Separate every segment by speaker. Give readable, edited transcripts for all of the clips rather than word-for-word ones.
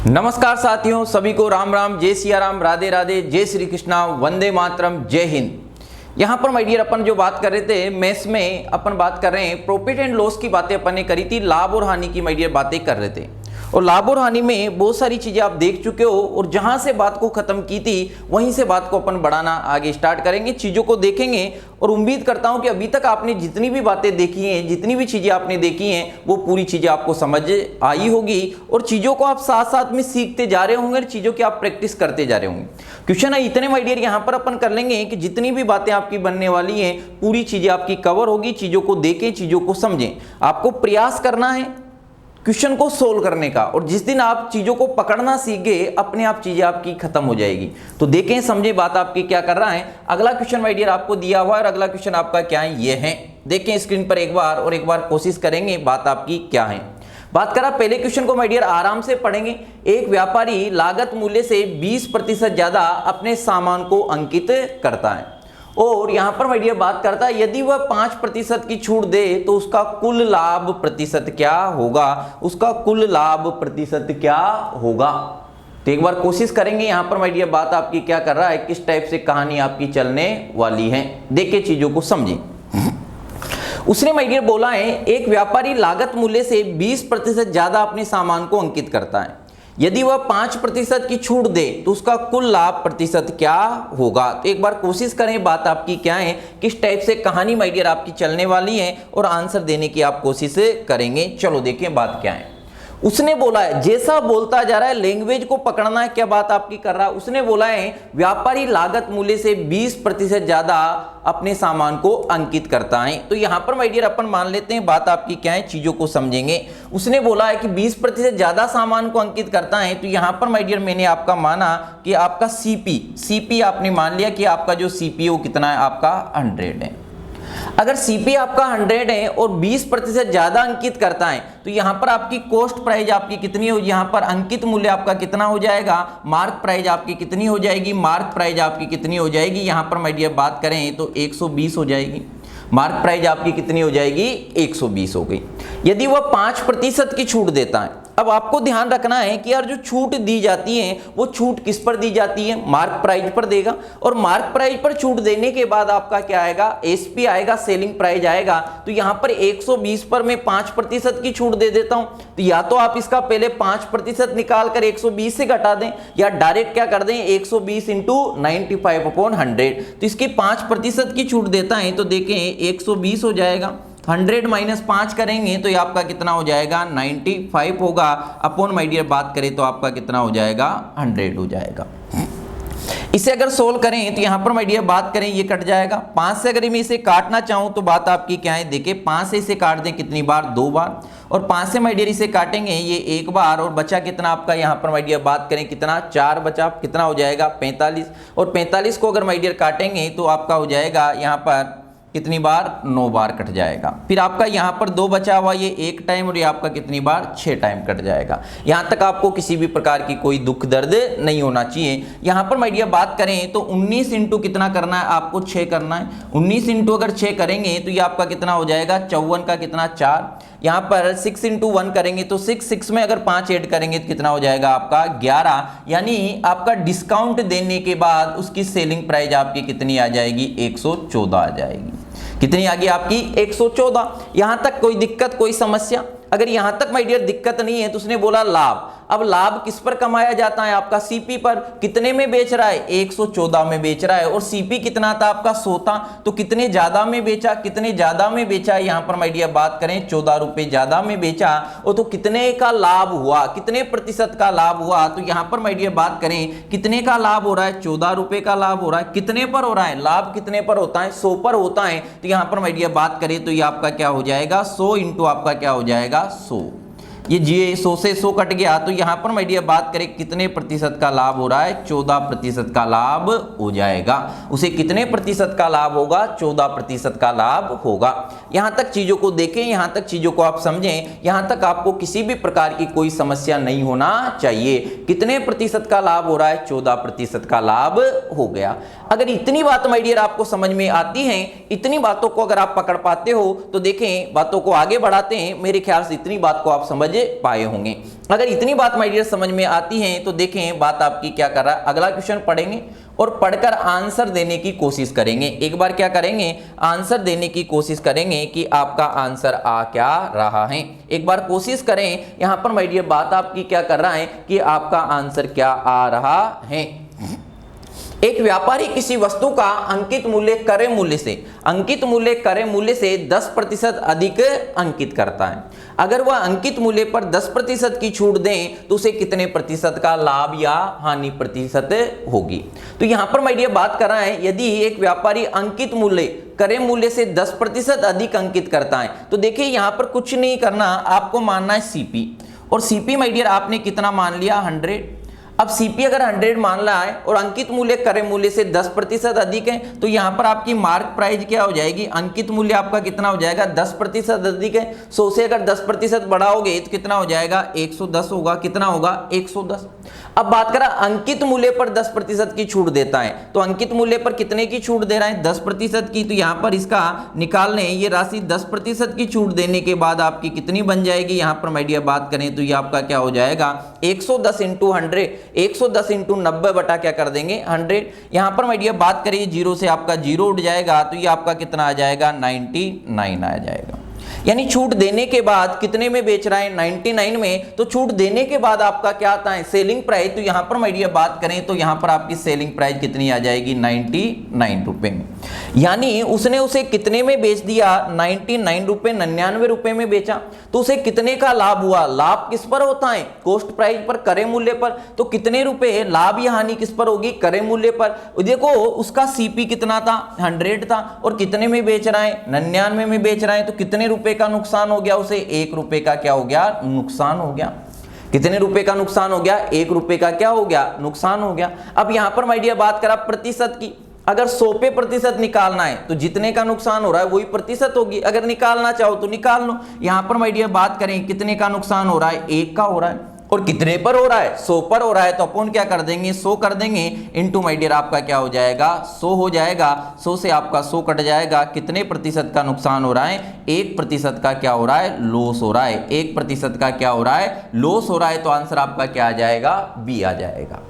Speaker 1: नमस्कार साथियों, सभी को राम राम, जय सिया राम, राधे राधे, जय श्री कृष्णा, वंदे मातरम, जय हिंद। यहाँ पर माय डियर अपन जो बात कर रहे थे मैथ्स में, अपन बात कर रहे हैं प्रॉफिट एंड लॉस की बातें अपन ने करी थी, लाभ और हानि की माय डियर बातें कर रहे थे। और लाभ और हानि में बहुत सारी चीजें आप देख चुके हो और जहां से बात को खत्म की थी वहीं से बात को अपन बढ़ाना आगे स्टार्ट करेंगे, चीजों को देखेंगे। और उम्मीद करता हूं कि अभी तक आपने जितनी भी बातें देखी हैं, जितनी भी चीजें आपने देखी हैं, वो पूरी चीजें आपको समझ आई होगी और चीजों को आप साथ साथ में सीखते जा रहे होंगे और चीजों की आप प्रैक्टिस करते जा रहे होंगे। क्वेश्चन है इतने माय डियर यहाँ पर अपन कर लेंगे कि जितनी भी बातें आपकी बनने वाली हैं पूरी चीजें आपकी कवर होगी। चीजों को देखें, चीजों को समझें, आपको प्रयास करना है क्वेश्चन को सोल्व करने का। और जिस दिन आप चीजों को पकड़ना सीख गए, अपने आप चीजें आपकी खत्म हो जाएगी। तो देखें, समझें बात आपकी क्या कर रहा है। अगला क्वेश्चन माय डियर आपको दिया हुआ है और अगला क्वेश्चन आपका क्या है ये है, देखें स्क्रीन पर एक बार और एक बार कोशिश करेंगे बात आपकी क्या है। बात करा पहले क्वेश्चन को माय डियर आराम से पढ़ेंगे। एक व्यापारी लागत मूल्य से 20% ज्यादा अपने सामान को अंकित करता है और यहां पर माय डियर बात करता है यदि वह 5% की छूट दे तो उसका कुल लाभ प्रतिशत क्या होगा, उसका कुल लाभ प्रतिशत क्या होगा। तो एक बार कोशिश करेंगे। यहां पर माय डियर बात आपकी क्या कर रहा है, किस टाइप से कहानी आपकी चलने वाली है, देखिए चीजों को समझें। उसने माय डियर बोला है एक व्यापारी लागत मूल्य से 20% ज्यादा अपने सामान को अंकित करता है, यदि वह 5% की छूट दे तो उसका कुल लाभ प्रतिशत क्या होगा। तो एक बार कोशिश करें बात आपकी क्या है, किस टाइप से कहानी माय डियर आपकी चलने वाली है और आंसर देने की आप कोशिश करेंगे। चलो देखें बात क्या है। उसने बोला है, जैसा बोलता जा रहा है लैंग्वेज को पकड़ना है, क्या बात आपकी कर रहा है। उसने बोला है व्यापारी लागत मूल्य से 20% ज्यादा अपने सामान को अंकित करता है। तो यहां पर माय डियर अपन मान लेते हैं बात आपकी क्या है, चीजों को समझेंगे। उसने बोला है कि 20% ज्यादा सामान को अंकित करता है, तो यहां पर माय डियर मैंने आपका माना कि आपका सीपी आपने मान लिया कि आपका जो सीपी वो कितना है, आपका 100 है। अगर सीपी आपका 100 है और 20% ज्यादा अंकित करता है तो यहां पर आपकी कॉस्ट प्राइस आपकी कितनी हो, यहां पर अंकित मूल्य आपका कितना हो जाएगा, मार्क प्राइस आपकी कितनी हो जाएगी, मार्क प्राइस आपकी कितनी हो जाएगी। यहां पर माय डियर बात करें तो 120 हो जाएगी। मार्क प्राइस आपकी कितनी हो जाएगी, 120 हो गई। यदि वह 5% की छूट देता है, अब आपको ध्यान रखना है कि यार जो छूट दी जाती है वो छूट किस पर दी जाती है, मार्क प्राइस पर देगा। और मार्क प्राइस पर छूट देने के बाद आपका क्या आएगा, एसपी आएगा, सेलिंग प्राइस आएगा। तो यहां पर 120 पर मैं 5% की छूट दे देता हूं, तो या तो आप इसका पहले 5% निकाल कर 120 से घटा दें या डायरेक्ट क्या कर दें 120 इंटू 95/100। तो इसकी 5% की छूट देता है तो देखें 120 हो जाएगा, 100 माइनस 5 करेंगे तो ये आपका कितना हो जाएगा, 95 होगा। अपॉन माय डियर बात करें तो आपका कितना हो जाएगा, 100 हो जाएगा। इसे अगर सोल्व करें तो यहां पर माय डियर बात करें ये कट जाएगा। 5 से अगर मैं इसे काटना चाहूं तो बात आपकी क्या है, देखिए 5 से इसे काट दें कितनी बार, 2 बार। और 5 से माय डियर इसे काटेंगे ये 1 बार और बचा कितना आपका, यहां पर माय डियर बात करें कितना, 4 बचा, कितना हो जाएगा 45। और 45 को अगर माय डियर काटेंगे तो आपका हो जाएगा यहां पर कितनी बार, 9 बार कट जाएगा। फिर आपका यहां पर 2 बचा हुआ ये 1 टाइम और ये आपका कितनी बार, 6 टाइम कट जाएगा। यहां तक आपको किसी भी प्रकार की कोई दुख दर्द नहीं होना चाहिए। यहां पर माय डियर बात करें तो 19 इंटू कितना करना है आपको, 6 करना है। 19 इंटू अगर 6 करेंगे तो ये आपका कितना हो जाएगा, 54 का कितना 4। यहां पर 6 इंटू 1 करेंगे तो 6 में अगर 5 ऐड करेंगे तो कितना हो जाएगा आपका 11। यानी आपका डिस्काउंट देने के बाद उसकी सेलिंग प्राइस आपकी कितनी आ जाएगी, 114 आ जाएगी। कितनी आ गई आपकी, 114। यहां तक कोई दिक्कत, कोई समस्या? अगर यहां तक माय डियर दिक्कत नहीं है तो उसने बोला लाभ। अब लाभ किस पर कमाया जाता है, आपका सीपी पर। कितने में बेच रहा है, 114 में बेच रहा है। और सीपी कितना था आपका, 100 था। तो कितने ज्यादा में बेचा, कितने ज्यादा में बेचा, यहां पर माय डियर बात करें 14 रुपए ज्यादा में बेचा। और तो कितने का लाभ हुआ, कितने प्रतिशत का लाभ हुआ। तो यहां पर माय डियर बात करें कितने का लाभ हो रहा है, 14 रुपए का लाभ हो रहा है। कितने पर हो रहा है लाभ, कितने पर होता है, 100 पर होता है। तो यहां पर माय डियर बात करें तो ये आपका क्या हो जाएगा, 100 इंटू आपका क्या हो जाएगा, 100। ये जी 100 से 100 कट गया। तो यहां पर माय डियर बात करें कितने प्रतिशत का लाभ हो रहा है, 14% का लाभ हो जाएगा। उसे कितने प्रतिशत का लाभ होगा, 14% का लाभ होगा। यहां तक चीजों को देखें, यहां तक चीजों को आप समझें, यहां तक आपको किसी भी प्रकार की कोई समस्या नहीं होना चाहिए। कितने प्रतिशत का लाभ हो रहा है, 14% का लाभ हो गया। अगर इतनी बात माय डियर आपको समझ में आती है, इतनी बातों को अगर आप पकड़ पाते हो तो देखें बातों को आगे बढ़ाते हैं। मेरे ख्याल से इतनी बात को आप समझ पाए होंगे। अगर इतनी बात माय डियर समझ में आती है तो देखें बात आपकी क्या कर रहा है। अगला क्वेश्चन पढ़ेंगे और पढ़कर आंसर देने की कोशिश करेंगे। एक बार क्या करेंगे, आंसर देने की कोशिश करेंगे कि आपका आंसर आ क्या रहा है। एक बार कोशिश करें, यहां पर माय डियर बात आपकी क्या कर रहा है कि आपका आंसर क्या आ रहा है। एक व्यापारी किसी वस्तु का अंकित मूल्य क्रय मूल्य से 10% अधिक अंकित करता है। अगर वह अंकित मूल्य पर 10% की छूट दें तो उसे कितने प्रतिशत का लाभ या हानि प्रतिशत होगी। तो यहां पर माय डियर बात कर रहा है, यदि एक व्यापारी अंकित मूल्य क्रय मूल्य से 10% अधिक अंकित करता है तो देखिए यहां पर कुछ नहीं करना, आपको मानना है सीपी। और सीपी माय डियर आपने कितना मान लिया, 100। अब सीपी अगर 100 मान रहा है और अंकित मूल्य क्रय मूल्य से 10% अधिक है तो यहां पर आपकी मार्क प्राइस क्या हो जाएगी, अंकित मूल्य आपका कितना हो जाएगा, 10% अधिक है। 100 से अगर 10% बढ़ाओगे तो कितना हो जाएगा, 110 होगा। कितना होगा, 110। अब बात करें अंकित मूल्य पर 10% की छूट देता है तो अंकित मूल्य पर कितने की छूट दे रहा है, 10% की। तो यहां पर इसका निकालने ये राशि 10% की छूट देने के बाद आपकी कितनी बन जाएगी, यहां पर माय डियर बात करें तो ये आपका क्या हो जाएगा, 110 इंटू 100, 110 इंटू 90 बटा क्या कर देंगे 100। यहां पर माय डियर बात करिए 0 से आपका 0 उठ जाएगा तो ये आपका कितना आ जाएगा, 99 आ जाएगा। यानी छूट देने के बाद कितने में बेच रहा है, 99 में। तो छूट देने के बाद आपका क्या आता है, सेलिंग प्राइस। तो यहां पर माय डियर बात करें तो यहां पर आपकी सेलिंग प्राइस कितनी आ जाएगी, 99 रुपए में। यानी उसने उसे कितने में बेच दिया, 99 रुपए, 99 रुपए में बेचा। तो उसे कितने का लाभ हुआ, लाभ किस पर होता है, कॉस्ट प्राइस पर, क्रय मूल्य पर। तो कितने रुपए लाभ या हानि किस पर होगी, क्रय मूल्य पर। देखो उसका सीपी कितना था, 100 था और कितने में बेच रहा है, 99 में बेच रहा है। तो कितने रुपए का नुकसान हो गया, उसे 1 रुपए का क्या हो गया, नुकसान हो गया। कितने रुपए का नुकसान हो गया, 1 रुपए का क्या हो गया, नुकसान हो गया। अब यहां पर माय डियर बात करा प्रतिशत की। अगर 100 पे प्रतिशत निकालना है तो जितने का नुकसान हो रहा है वही प्रतिशत होगी। अगर निकालना चाहो तो निकाल लो। यहां पर माय डियर बात करें कितने का नुकसान हो रहा है, 1 का हो रहा है। और कितने पर हो रहा है, 100 पर हो रहा है। तो अपन क्या कर देंगे, 100 कर देंगे इंटू माय डियर आपका क्या हो जाएगा, 100 हो जाएगा। 100 से आपका 100 कट जाएगा। कितने प्रतिशत का नुकसान हो रहा है, 1% का क्या हो रहा है, लॉस हो रहा है। 1% का क्या हो रहा है, लॉस हो रहा है। तो आंसर आपका क्या आ जाएगा, बी आ जाएगा।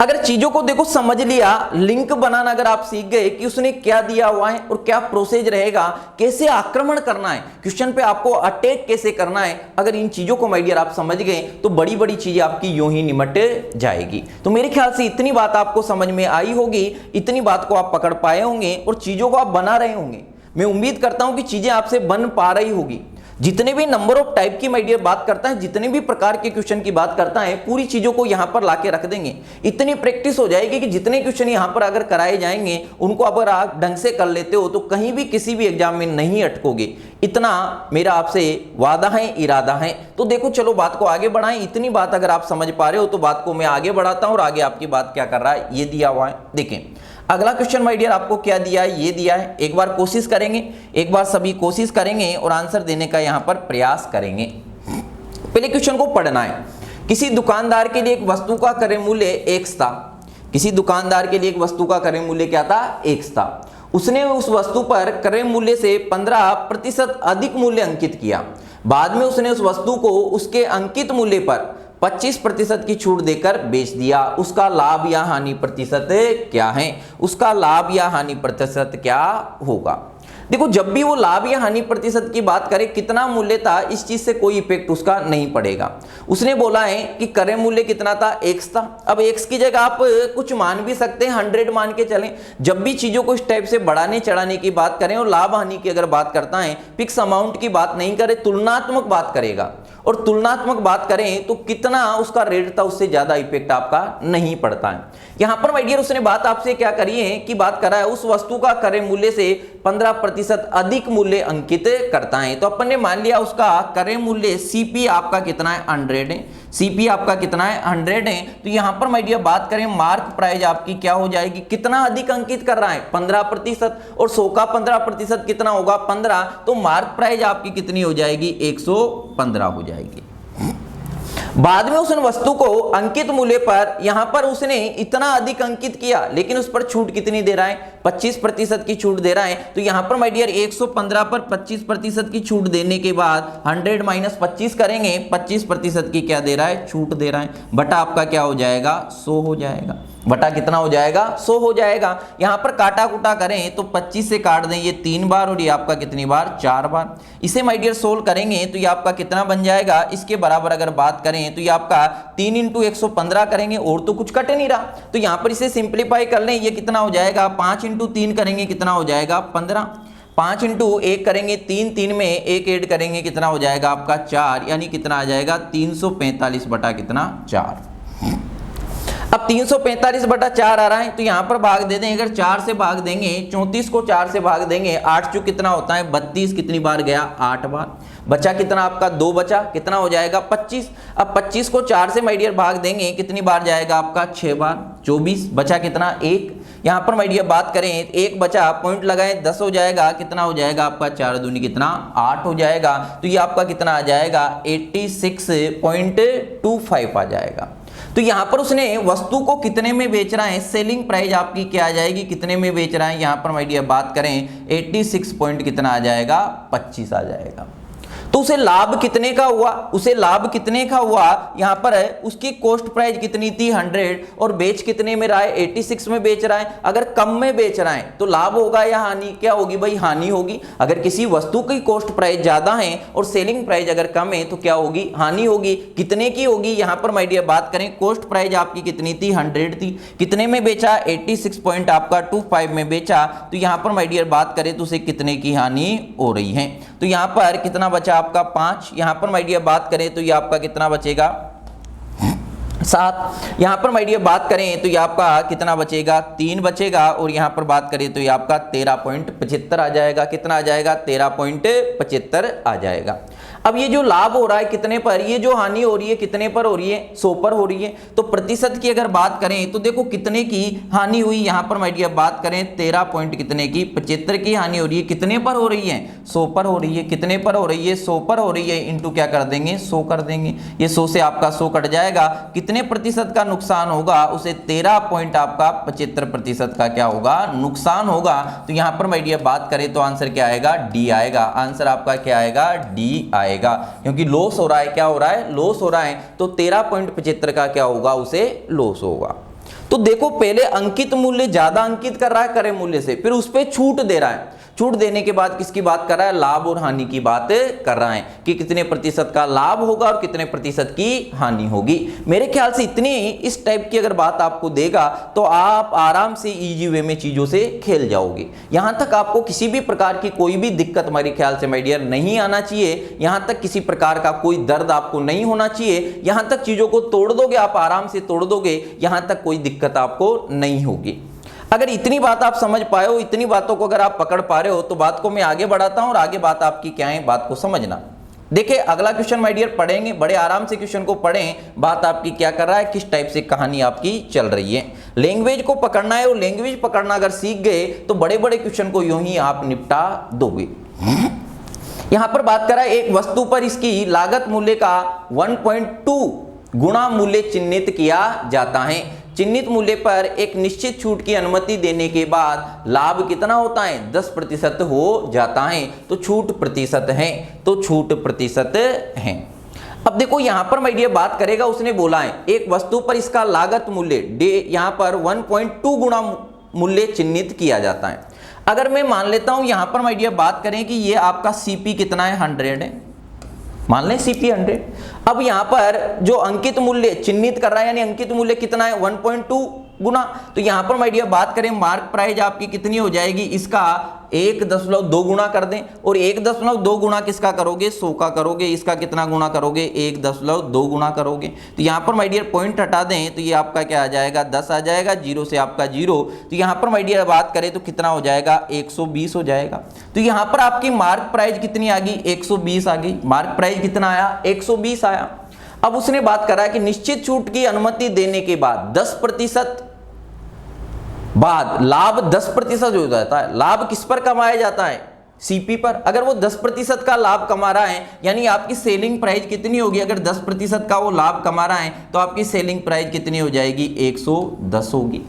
Speaker 1: अगर चीजों को देखो समझ लिया, लिंक बनाना अगर आप सीख गए कि उसने क्या दिया हुआ है और क्या प्रोसेस रहेगा, कैसे आक्रमण करना है, क्वेश्चन पे आपको अटैक कैसे करना है, अगर इन चीजों को माय डियर आप समझ गए तो बड़ी बड़ी चीजें आपकी यूं ही निमट जाएगी। तो मेरे ख्याल से इतनी बात आपको समझ में आई होगी, इतनी बात को आप पकड़ पाए होंगे और चीजों को आप बना रहे होंगे। मैं उम्मीद करता हूं कि चीजें आपसे बन पा रही होगी। जितने भी नंबर ऑफ टाइप की माय डियर बात करता है, जितने भी प्रकार के क्वेश्चन की बात करता है, पूरी चीजों को यहां पर लाके रख देंगे। इतनी प्रैक्टिस हो जाएगी कि जितने क्वेश्चन यहां पर अगर कराए जाएंगे उनको अगर आप ढंग से कर लेते हो तो कहीं भी किसी भी एग्जाम में नहीं अटकोगे। इतना मेरा आपसे वादा है, इरादा है। तो देखो चलो बात को आगे बढ़ाएं। इतनी बात अगर आप समझ पा रहे हो तो बात को मैं आगे बढ़ाता हूं और आगे आपकी बात क्या कर रहा है ये दिया हुआ है। देखें अगला क्वेश्चन माय डियर आपको क्या दिया है, ये दिया है। एक बार कोशिश करेंगे, एक बार सभी कोशिश करेंगे और आंसर देने का यहां पर प्रयास करेंगे। पहले क्वेश्चन को पढ़ना है। किसी दुकानदार के लिए एक वस्तु का क्रय मूल्य X था। किसी दुकानदार के लिए एक वस्तु का क्रय मूल्य क्या था, X था। उसने उस वस्तु पर क्रय मूल्य से 15% अधिक मूल्य अंकित किया। बाद में उसने उस वस्तु को उसके अंकित मूल्य पर 25% की छूट देकर बेच दिया। उसका लाभ या हानि प्रतिशत क्या है, उसका लाभ या हानि प्रतिशत क्या होगा। देखो जब भी वो लाभ या हानि प्रतिशत की बात करें, कितना मूल्य था, इस चीज से कोई इफेक्ट उसका नहीं पड़ेगा। उसने बोला है कि क्रय मूल्य कितना था, X था। अब X की जगह आप कुछ मान भी सकते हैं, 100 मान के चलें। जब भी चीजों को इस टाइप से बढ़ाने चढ़ाने की बात करें और लाभ हानि की अगर बात करता है, फिक्स अमाउंट की बात नहीं करे, तुलनात्मक बात करेगा। और तुलनात्मक बात करें तो कितना उसका रेट था उससे ज्यादा इफेक्ट आपका नहीं पड़ता है। यहां पर माय डियर उसने बात आपसे क्या करी है कि बात करा है उस वस्तु का क्रय मूल्य से 15% अधिक मूल्य अंकित करता है। तो अपन ने मान लिया उसका क्रय मूल्य सीपी आपका कितना है, 100 है। सीपी आपका कितना है, 100 है। तो यहां पर माय डियर बात करें मार्क प्राइस आपकी क्या हो जाएगी, कितना अधिक अंकित कर रहा है, 15%। और 100 का 15% कितना होगा, 15। तो मार्क प्राइस आपकी कितनी हो जाएगी, 115 हो जाएगी। बाद में उस वस्तु को अंकित मूल्य पर यहां पर उसने इतना अधिक अंकित किया, लेकिन उस पर छूट कितनी दे रहा है, 25% की छूट दे रहा है। तो यहां पर माय डियर 115 पर 25% की छूट देने के बाद 100 माइनस 25 करेंगे, 25% की क्या दे रहा है, छूट दे रहा है, बटा आपका क्या हो जाएगा, 100 हो जाएगा। बटा कितना हो जाएगा, 100 हो जाएगा। यहां पर काटा कुटा करें तो 25 से काट दें ये 3 बार और ये आपका कितनी बार, 4 बार। इसे माय डियर सोल्व करेंगे तो ये आपका कितना बन जाएगा, इसके बराबर अगर बात करें तो ये आपका 3 इंटू 115 करेंगे, और तो कुछ कट नहीं रहा, तो यहां पर इसे सिंप्लीफाई कर लें, ये कितना हो जाएगा, 5 इंटू 3 करेंगे कितना हो जाएगा, 15। 5 इंटू 1 करेंगे 3, 3 में 1 ऐड करेंगे कितना हो जाएगा आपका 4, यानी कितना आ जाएगा 345 बटा कितना, 4। अब 345 बटा 4 आ रहा है, तो यहां पर भाग दे दें, अगर 4 से भाग देंगे, 34 को 4 से भाग देंगे, 8 चुक कितना होता है 32, कितनी बार गया, 8 बार। बचा कितना आपका, 2 बचा, कितना हो जाएगा 25। अब 25 को 4 से माय डियर भाग देंगे, कितनी बार जाएगा आपका, 6 बार। 24 बचा कितना, 1। यहां पर माय डियर बात करें, 1 बचा, पॉइंट लगाएं, 10 हो जाएगा, कितना हो जाएगा आपका, 4 दूनी कितना, 8 हो जाएगा। तो ये आपका कितना आ जाएगा, 86.25 आ जाएगा। तो यहां पर उसने वस्तु को कितने में बेच रहा है, सेलिंग प्राइस आपकी क्या आ जाएगी, कितने में बेच रहा है, यहां पर माय डियर बात करें 86 पॉइंट कितना आ जाएगा, 25 आ जाएगा। तो उसे लाभ कितने का हुआ, उसे लाभ कितने का हुआ, यहां पर है उसकी कॉस्ट प्राइस कितनी थी 100 और बेच कितने में रहा है, 86 में बेच रहा है। अगर कम में बेच रहा है तो लाभ होगा या हानि, क्या होगी भाई, हानि होगी। अगर किसी वस्तु की कॉस्ट प्राइस ज्यादा है और सेलिंग प्राइस अगर कम है तो क्या होगी, हानि होगी। कितने की होगी, यहां पर माय डियर बात करें, कॉस्ट प्राइस आपकी कितनी थी, 100 थी, कितने में बेचा, 86 पॉइंट आपका 25 में बेचा। तो यहां पर माय डियर बात करें तो उसे कितने की हानि हो रही है। तो यहां पर कितना बचा आपका, 5। यहां पर माय डियर बात करें तो ये आपका कितना बचेगा, 7। यहां पर माय डियर बात करें तो ये आपका कितना बचेगा, 3 बचेगा। और यहां पर बात करें तो ये आपका 13.75 आ जाएगा, कितना आ जाएगा, 13.75 आ जाएगा। अब ये जो लाभ हो रहा है कितने पर, ये जो हानि हो रही है कितने पर हो रही है, 100 पर हो रही है। तो प्रतिशत की अगर बात करें तो देखो कितने की हानि हुई, यहां पर माय डियर बात करें 13 पॉइंट कितने की, 75 की हानि हो रही है, कितने पर हो रही है, 100 पर हो रही है। कितने पर हो रही है, 100 पर हो रही है, इंटू क्या कर देंगे, 100 कर देंगे। ये 100 से आपका 100 कट जाएगा, कितने प्रतिशत का नुकसान होगा, उसे 13 पॉइंट आपका 75% का क्या होगा, नुकसान होगा। तो यहां पर माय डियर बात करें तो आंसर क्या आएगा, डी आएगा। आंसर आपका क्या आएगा, डी आएगा, क्योंकि लॉस हो रहा है, क्या हो रहा है, लॉस हो रहा है। तो 13.75 का क्या होगा, उसे लॉस होगा। तो देखो पहले अंकित मूल्य ज्यादा अंकित कर रहा है क्रय मूल्य से, फिर उस पर छूट दे रहा है। छूट देने के बाद किसकी बात कर रहा है, लाभ और हानि की बात कर रहा है कि कितने प्रतिशत का लाभ होगा और कितने प्रतिशत की हानि होगी। मेरे ख्याल से इतनी इस टाइप की अगर बात आपको देगा तो आप आराम से इजी वे में चीजों से खेल जाओगे। यहां तक आपको किसी भी प्रकार की कोई भी दिक्कत हमारे ख्याल से माय डियर नहीं आना चाहिए। यहां तक किसी प्रकार का कोई दर्द आपको नहीं होना चाहिए। यहां तक चीजों को तोड़ दोगे आप, आराम से तोड़ दोगे, यहां तक कोई दिक्कत आपको नहीं होगी। अगर इतनी बात आप समझ पाए हो, इतनी बातों को अगर आप पकड़ पा रहे हो तो बात को मैं आगे बढ़ाता हूं और आगे बात आपकी क्या है, बात को समझना। देखिए अगला क्वेश्चन माय डियर पढ़ेंगे, बड़े आराम से क्वेश्चन को पढ़ें, बात आपकी क्या कर रहा है, किस टाइप से कहानी आपकी चल रही है। लैंग्वेज को पकड़ना है और लैंग्वेज पकड़ना अगर सीख गए तो बड़े बड़े क्वेश्चन को यूं ही आप निपटा दोगे। यहां पर बात कर रहा है एक वस्तु पर इसकी लागत मूल्य का 1.2 गुणा मूल्य चिन्हित किया जाता है। चिन्हित मूल्य पर एक निश्चित छूट की अनुमति देने के बाद लाभ कितना होता है, 10% हो जाता है। तो छूट प्रतिशत है, तो छूट प्रतिशत है। अब देखो यहां पर माय डियर बात करेगा, उसने बोला है एक वस्तु पर इसका लागत मूल्य यहां पर 1.2 गुणा मूल्य चिन्हित किया जाता है। अगर मैं मान लेता हूं यहां पर माय डियर बात करें कि ये आपका सीपी कितना है, 100 है, मान लें सीपी 100। अब यहां पर जो अंकित मूल्य चिन्हित कर रहा है, यानी अंकित मूल्य कितना है, 1.2 गुना। तो यहां पर माय डियर बात करें मार्क प्राइस आपकी कितनी हो जाएगी, इसका 1.2 गुना कर दें। और 1.2 गुना किसका करोगे, 100 का करोगे। इसका कितना गुना करोगे, 1.2 गुना करोगे। तो यहां पर माय डियर पॉइंट हटा दें तो ये आपका क्या आ जाएगा, 10 आ जाएगा, 0 से आपका 0। तो यहां पर माय डियर बात करें तो कितना हो जाएगा, 120 हो जाएगा। तो यहां पर आपकी मार्क प्राइस कितनी आ गई, 120 आ गई। मार्क प्राइस कितना आया, 120 आया। अब उसने बात करा कि निश्चित छूट की अनुमति देने के बाद 10% बाद लाभ 10% हो जाता है। लाभ किस पर कमाया जाता है, सीपी पर। अगर वो 10% का लाभ कमा रहा है यानी आपकी सेलिंग प्राइस कितनी होगी, अगर 10% का वो लाभ कमा रहा है तो आपकी सेलिंग प्राइस कितनी हो जाएगी, 110 होगी।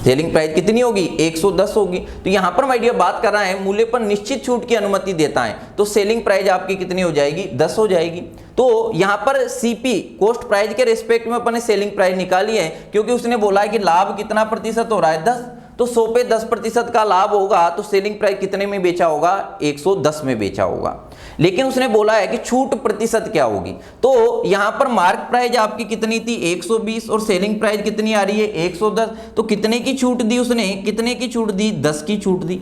Speaker 1: सेलिंग प्राइस कितनी होगी, 110 होगी। तो यहां पर माय डियर बात कर रहा है मूल्य पर निश्चित छूट की अनुमति देता है, तो सेलिंग प्राइस आपकी कितनी हो जाएगी, 10 हो जाएगी। तो यहां पर सीपी कॉस्ट प्राइस के रिस्पेक्ट में अपन ने सेलिंग प्राइस निकाली है, क्योंकि उसने बोला है कि लाभ कितना प्रतिशत हो रहा है, 10। तो 100 पे 10% का लाभ होगा तो सेलिंग प्राइस कितने में बेचा होगा, 110 में बेचा होगा। लेकिन उसने बोला है कि छूट प्रतिशत क्या होगी, तो यहां पर मार्क प्राइस आपकी कितनी थी, 120, और सेलिंग प्राइस कितनी आ रही है, 110। तो कितने की छूट दी उसने, कितने की छूट दी, 10 की छूट दी।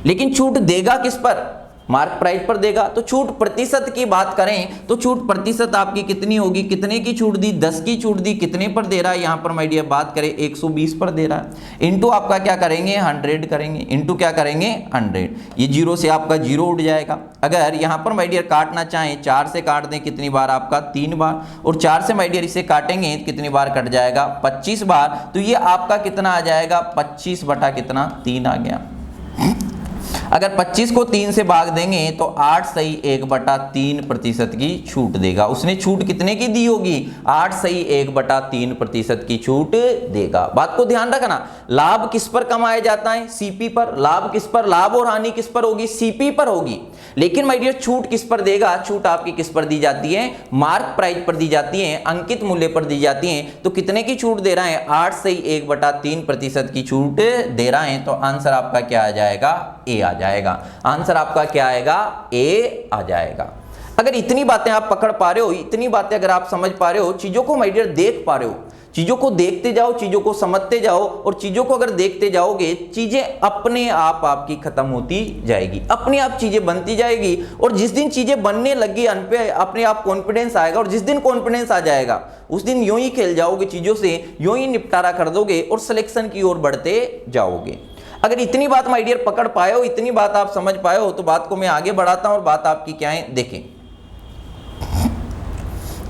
Speaker 1: लेकिन छूट देगा किस पर, मार्क प्राइस पर देगा। तो छूट प्रतिशत की बात करें तो छूट प्रतिशत आपकी कितनी होगी, कितने की छूट दी, 10 की छूट दी। कितने पर दे रहा है, यहां पर माय डियर बात करें 120 पर दे रहा है। इंटू आपका क्या करेंगे, 100 करेंगे, इंटू क्या करेंगे, 100। ये जीरो से आपका जीरो उठ जाएगा। अगर यहां पर माय डियर काटना चाहें, 4 से काट दें, कितनी बार आपका, 3 बार, और 4 से माय डियर इसे काटेंगे कितनी बार कट जाएगा, 25 बार। तो ये आपका कितना आ जाएगा, 25 बटा कितना, 3 आ गया। अगर 25 को 3 से भाग देंगे तो 8 सही 1/3% की छूट देगा। उसने छूट कितने की दी होगी, 8 सही 1/3% की छूट देगा। बात को ध्यान रखना, लाभ किस पर कमाया जाता है, सीपी पर। लाभ किस पर, लाभ और हानि किस पर होगी, सीपी पर होगी। लेकिन माय डियर छूट किस पर देगा, छूट आपकी किस पर दी जाती है, मार्क प्राइस पर दी जाती है, अंकित मूल्य पर दी जाती है। तो कितने की छूट दे रहा है, 8 सही 1/3% की छूट दे रहा है। तो आंसर आपका क्या आ जाएगा, ए आ जाएगा। आंसर आपका क्या आएगा, ए आ जाएगा। अगर इतनी बातें आप पकड़ पा रहे हो, इतनी बातें अगर आप समझ पा रहे हो, चीजों को माय डियर देख पा रहे हो, चीजों को देखते जाओ, चीजों को समझते जाओ, और चीजों को अगर देखते जाओगे चीजें अपने आप आपकी खत्म होती जाएगी, अपने आप चीजें बनती जाएगी। और जिस दिन चीजें बनने लगी अपने आप कॉन्फिडेंस आएगा, और जिस दिन कॉन्फिडेंस आ जाएगा उस दिन यूं ही खेल जाओगे चीजों से, यूं ही निपटारा कर दोगे और सिलेक्शन की ओर बढ़ते जाओगे। अगर इतनी बात माय डियर पकड़ पाए हो, इतनी बात आप समझ पाए हो, तो बात को मैं आगे बढ़ाता हूं और बात आपकी क्या है, देखें।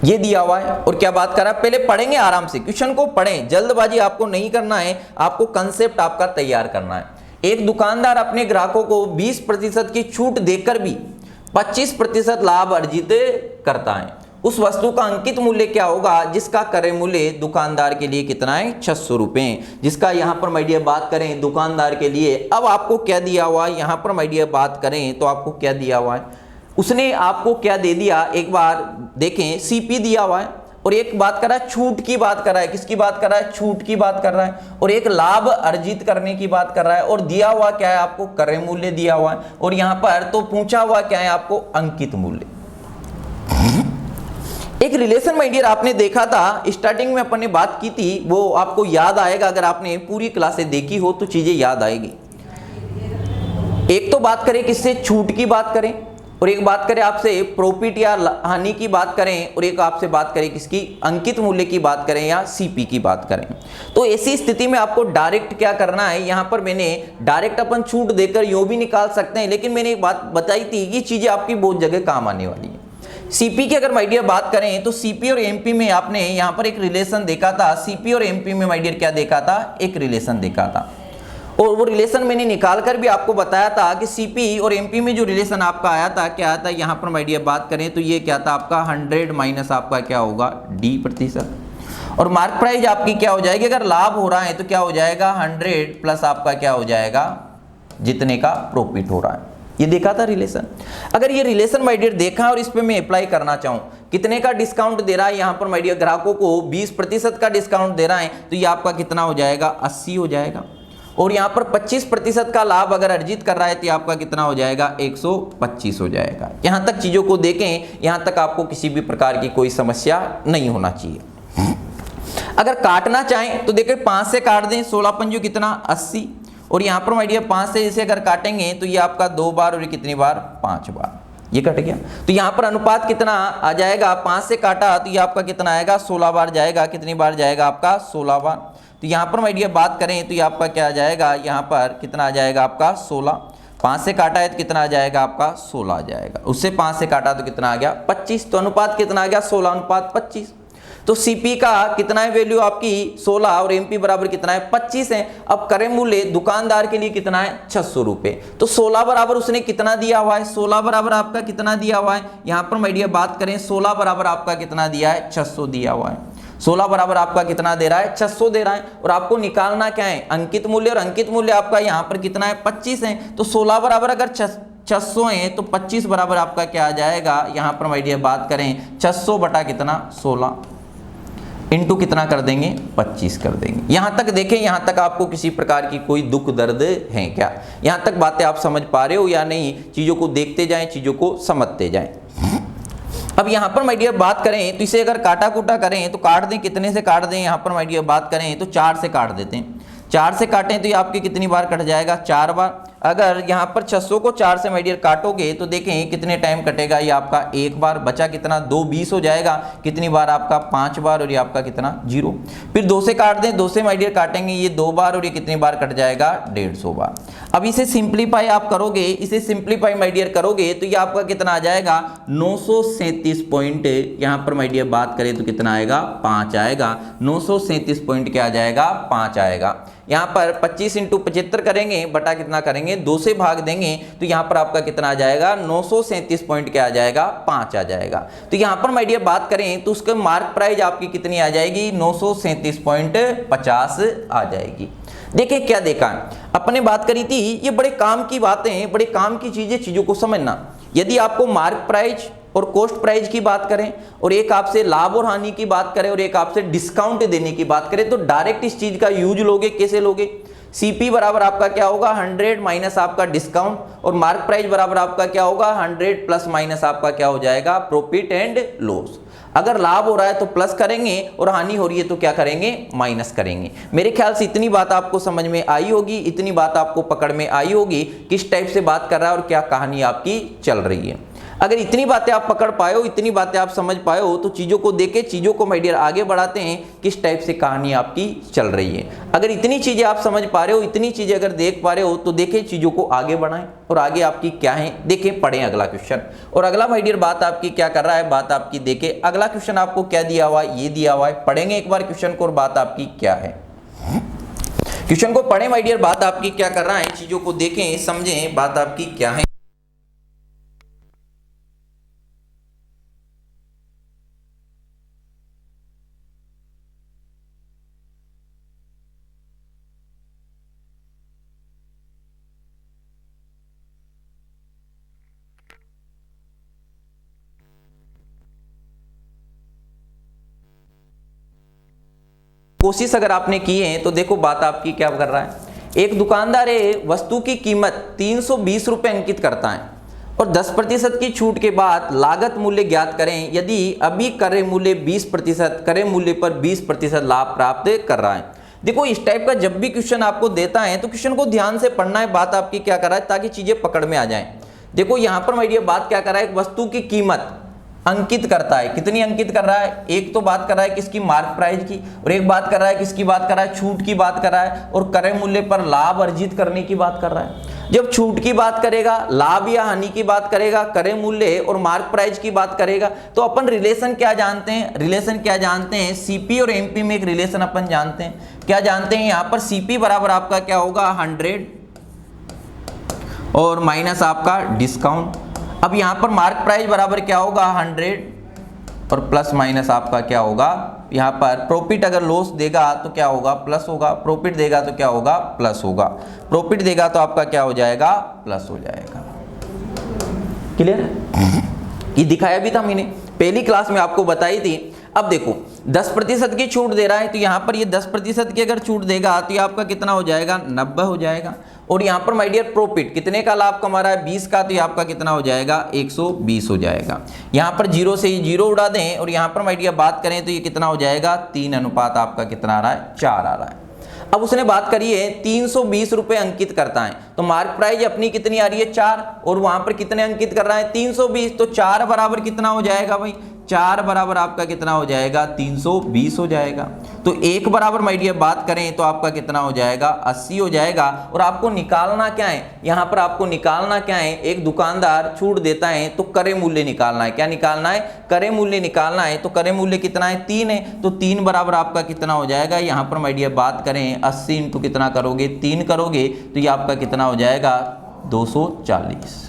Speaker 1: ये दिया हुआ है और क्या बात कर रहा है, पहले पढ़ेंगे आराम से, क्वेश्चन को पढ़ें, जल्दबाजी आपको नहीं करना है, आपको कंसेप्ट आपका तैयार करना है। एक दुकानदार अपने ग्राहकों को 20% की छूट देकर भी 25% लाभ अर्जित करता है। उस वस्तु का अंकित मूल्य क्या होगा, जिसका क्रय मूल्य दुकानदार के लिए कितना है, 600 रुपए। जिसका यहां पर माय डियर बात करें दुकानदार के लिए, अब आपको क्या दिया हुआ है, यहां पर माय डियर बात करें तो आपको क्या दिया हुआ है, उसने आपको क्या दे दिया, एक बार देखें, सीपी दिया हुआ है, और एक बात कर रहा है छूट की बात कर रहा है, किसकी बात कर रहा है, छूट की बात कर रहा है, और एक लाभ अर्जित करने की बात कर रहा है, और दिया हुआ क्या है आपको, क्रय मूल्य दिया हुआ है, और यहां पर तो पूछा हुआ क्या है आपको, अंकित मूल्य। एक रिलेशन माय डियर आपने देखा था, स्टार्टिंग में अपन ने बात की थी, वो आपको याद आएगा, अगर आपने पूरी क्लासें देखी हो तो चीजें याद आएगी। एक तो बात करें किससे, छूट की बात करें, और एक बात करें आपसे प्रॉफिट या हानि की बात करें, और एक आपसे बात करें किसकी, अंकित मूल्य की बात करें या सीपी की बात करें। तो ऐसी स्थिति में आपको डायरेक्ट क्या करना है, यहां पर मैंने डायरेक्ट अपन छूट देकर यूं भी निकाल सकते हैं, लेकिन मैंने एक बात बताई थी, ये चीजें आपकी बहुत जगह काम आने वाली है। सीपी की अगर माय डियर बात करें तो सीपी और एमपी में आपने यहां पर एक रिलेशन देखा था, सीपी और एमपी में माय डियर क्या देखा था, एक रिलेशन देखा था, और वो रिलेशन मैंने निकाल कर भी आपको बताया था कि सीपी और एमपी में जो रिलेशन आपका आया था, क्या आया था, यहां पर माय डियर बात करें तो ये क्या था आपका 100 माइनस आपका क्या होगा, D%, और मार्क प्राइस आपकी क्या हो जाएगी, अगर लाभ हो रहा है तो क्या हो जाएगा, 100 प्लस आपका क्या हो जाएगा, जितने का प्रॉफिट हो रहा है। ये देखा था रिलेशन। अगर ये रिलेशन माय डियर देखा और इस पे मैं अप्लाई करना चाहूं, कितने का डिस्काउंट दे रहा है, यहां पर माय डियर ग्राहकों को 20% का डिस्काउंट दे रहा है, तो ये आपका कितना हो जाएगा, 80 हो जाएगा। और यहां पर 25% का लाभ अगर अर्जित कर रहा है तो आपका कितना हो जाएगा, 125 हो जाएगा। यहां तक चीजों को देखें, यहां तक आपको किसी भी प्रकार की कोई समस्या नहीं होना चाहिए। अगर काटना चाहें तो देखिए 5 से काट दें, 16 पंजू कितना, 80, और यहां पर माय डियर 5 से इसे अगर काटेंगे तो ये आपका 2 बार और ये कितनी बार, 5 बार, ये कट गया। तो यहां पर अनुपात कितना आ जाएगा, 5 से काटा तो ये आपका कितना आएगा, 16 बार जाएगा। कितनी बार जाएगा आपका, 16 बार। तो यहां पर माय डियर बात करें तो ये आपका क्या आ जाएगा, यहां पर कितना आ जाएगा आपका, 16। 5 से काटा है तो कितना आ जाएगा आपका, 16 आ जाएगा। उससे 5 से काटा तो कितना आ गया, 25। तो अनुपात कितना आ गया, 16 अनुपात 25। तो सीपी का कितना है वैल्यू आपकी 16 और एमपी बराबर कितना है 25 है। अब क्रय मूल्य दुकानदार के लिए कितना है 600 रुपए। तो 16 बराबर उसने कितना दिया हुआ है, 16 बराबर आपका कितना दिया हुआ है, यहां पर मैं बात करें 16 बराबर आपका कितना दिया है 600 दिया हुआ है। 16 बराबर आपका कितना दे रहा है 600 दे रहा है। और आपको निकालना क्या है अंकित मूल्य, और अंकित मूल्य आपका यहां पर कितना है 25 है। तो 16 बराबर अगर 600 है तो 25 बराबर आपका क्या आ जाएगा, यहां पर मैं बात करें 600 बटा कितना 16 इंटू कितना कर देंगे 25 कर देंगे। यहां तक देखें, यहां तक आपको किसी प्रकार की कोई दुख दर्द है क्या, यहां तक बातें आप समझ पा रहे हो या नहीं, चीजों को देखते जाएं, चीजों को समझते जाएं। अब यहां पर माय डियर बात करें तो इसे अगर काटा कूटा करें तो काट दें, कितने से काट दें, यहां पर माय डियर बात करें तो 4 से काट देते हैं। 4 से काटें तो ये आपके कितनी बार कट जाएगा 4 बार। अगर यहाँ पर 600 को 4 से माय डियर काटोगे तो देखें कितने टाइम कटेगा, ये आपका 1 बार, बचा कितना 2 20 हो जाएगा, कितनी बार आपका 5 बार, और ये आपका कितना 0। फिर 2 से काट दें, 2 से माय डियर काटेंगे ये 2 बार, और ये कितनी बार कट जाएगा 150 बार। अब इसे सिंप्लीफाई आप करोगे, इसे सिंप्लीफाई माय डियर करोगे तो ये आपका कितना आ जाएगा 937 पॉइंट, यहाँ पर माय डियर बात करें तो कितना आएगा 5 आएगा। 937 पॉइंट क्या आ जाएगा 5 आएगा। यहाँ पर 25 इंटू 75 करेंगे, बटा कितना करेंगे 2 से भाग देंगे, तो यहाँ पर आपका कितना आ जाएगा 937 पॉइंट क्या आ जाएगा 5 आ जाएगा। तो यहाँ पर माय डियर बात करें तो उसका मार्क प्राइस आपकी कितनी आ जाएगी 937.50 आ जाएगी। देखिए क्या देखा, अपने बात करी थी, ये बड़े काम की बातें, बड़े काम की चीजें, चीजों को समझना। यदि आपको मार्क प्राइस और कॉस्ट प्राइस की बात करें, और एक आपसे लाभ और हानि की बात करें, और एक आपसे डिस्काउंट देने की बात करें, तो डायरेक्ट इस चीज का यूज लोगे, कैसे लोगे, सीपी बराबर आपका क्या होगा 100 माइनस आपका डिस्काउंट, और मार्क प्राइस बराबर आपका क्या होगा 100 प्लस माइनस आपका क्या हो जाएगा प्रॉफिट एंड लॉस। अगर लाभ हो रहा है तो प्लस करेंगे, और हानि हो रही है तो क्या करेंगे माइनस करेंगे। मेरे ख्याल से इतनी बात आपको समझ में आई होगी, इतनी बात आपको पकड़ में आई होगी, किस टाइप से बात कर रहा है और क्या कहानी आपकी चल रही है। अगर इतनी बातें आप पकड़ पाए हो, इतनी बातें आप समझ पाए हो, तो चीज़ों को देके चीज़ों को माय डियर आगे बढ़ाते हैं, किस टाइप से कहानी आपकी चल रही है। अगर इतनी चीज़ें आप समझ पा रहे हो, इतनी चीज़ें अगर देख पा रहे हो, तो देखें चीज़ों को आगे बढ़ाएं, और आगे आपकी क्या है देखें, पढ़ें अगला क्वेश्चन। और अगला माय डियर बात आपकी क्या कर रहा है, बात आपकी देखें अगला क्वेश्चन आपको क्या दिया हुआ है, ये दिया हुआ है, पढ़ेंगे एक बार क्वेश्चन को और बात आपकी क्या है। क्वेश्चन को पढ़ें माय डियर, बात आपकी क्या कर रहा है, चीज़ों को देखें समझें, बात आपकी क्या है। कोशिश अगर आपने की है तो देखो बात आपकी क्या कर रहा है। एक दुकानदार है, वस्तु की कीमत 320 रुपये अंकित करता है, और 10% की छूट के बाद लागत मूल्य ज्ञात करें। यदि अभी क्रय मूल्य 20%, क्रय मूल्य पर 20% लाभ प्राप्त कर रहा है। देखो इस टाइप का जब भी क्वेश्चन आपको देता है तो क्वेश्चन को ध्यान से पढ़ना है, बात आपकी क्या कर रहा है, ताकि चीजें पकड़ में आ जाएं। देखो यहाँ पर मैं ये बात क्या कर रहा है, वस्तु की कीमत अंकित करता है, कितनी अंकित कर रहा है, एक तो बात कर रहा है किसकी मार्क प्राइस की, और एक बात कर रहा है किसकी बात कर रहा है छूट की बात कर रहा है, और क्रय मूल्य पर लाभ अर्जित करने की बात कर रहा है। जब छूट की बात करेगा, लाभ या हानि की बात करेगा, क्रय मूल्य और मार्क प्राइस की बात करेगा, तो अपन रिलेशन क्या जानते हैं, रिलेशन क्या जानते हैं, सीपी और एमपी में एक रिलेशन अपन जानते हैं, क्या जानते हैं, यहाँ पर सीपी बराबर आपका क्या होगा 100 और माइनस आपका डिस्काउंट। अब यहां पर मार्क प्राइस बराबर क्या होगा 100 और प्लस माइनस आपका क्या होगा, यहां पर प्रॉफिट अगर लॉस देगा तो क्या होगा प्लस होगा, प्रॉफिट देगा तो क्या होगा प्लस होगा, प्रॉफिट देगा तो आपका क्या हो जाएगा प्लस हो जाएगा। क्लियर, ये दिखाया भी था मैंने पहली क्लास में आपको बताई थी। अब देखो 10% की छूट दे रहा है, तो यहाँ पर ये 10% की अगर छूट देगा तो ये आपका कितना हो जाएगा 90 हो जाएगा, और यहाँ पर माय डियर प्रॉफिट कितने का लाभ कमा रहा है 20 का, तो ये आपका कितना हो जाएगा 120 हो जाएगा। यहाँ पर 0 से ही 0 उड़ा दें, और यहाँ पर माय डियर बात करें तो ये कितना हो जाएगा 3 अनुपात आपका कितना आ रहा है 4 आ रहा है। अब उसने बात करी है 320 रुपए अंकित करता है, तो मार्क प्राइस अपनी कितनी आ रही है 4, और वहां पर कितने अंकित कर रहा है 320, तो 4 बराबर कितना हो जाएगा भाई 4 बराबर आपका कितना हो जाएगा 320 हो जाएगा। तो 1 बराबर माय डियर बात करें तो आपका कितना हो जाएगा 80 हो जाएगा। और आपको निकालना क्या है, यहाँ पर आपको निकालना क्या है, एक दुकानदार छूट देता है तो क्रय मूल्य निकालना है। क्या निकालना है, क्रय मूल्य निकालना है। तो क्रय मूल्य कितना है 3 है, तो 3 बराबर आपका कितना हो जाएगा, यहाँ पर माय डियर बात करें 80 इंटू कितना करोगे 3 करोगे तो ये आपका कितना हो जाएगा 240।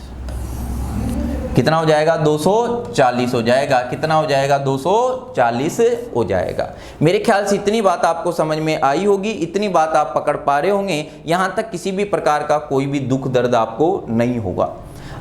Speaker 1: कितना हो जाएगा 240 हो जाएगा। कितना हो जाएगा 240 हो जाएगा। मेरे ख्याल से इतनी बात आपको समझ में आई होगी, इतनी बात आप पकड़ पा रहे होंगे। यहाँ तक किसी भी प्रकार का कोई भी दुख दर्द आपको नहीं होगा।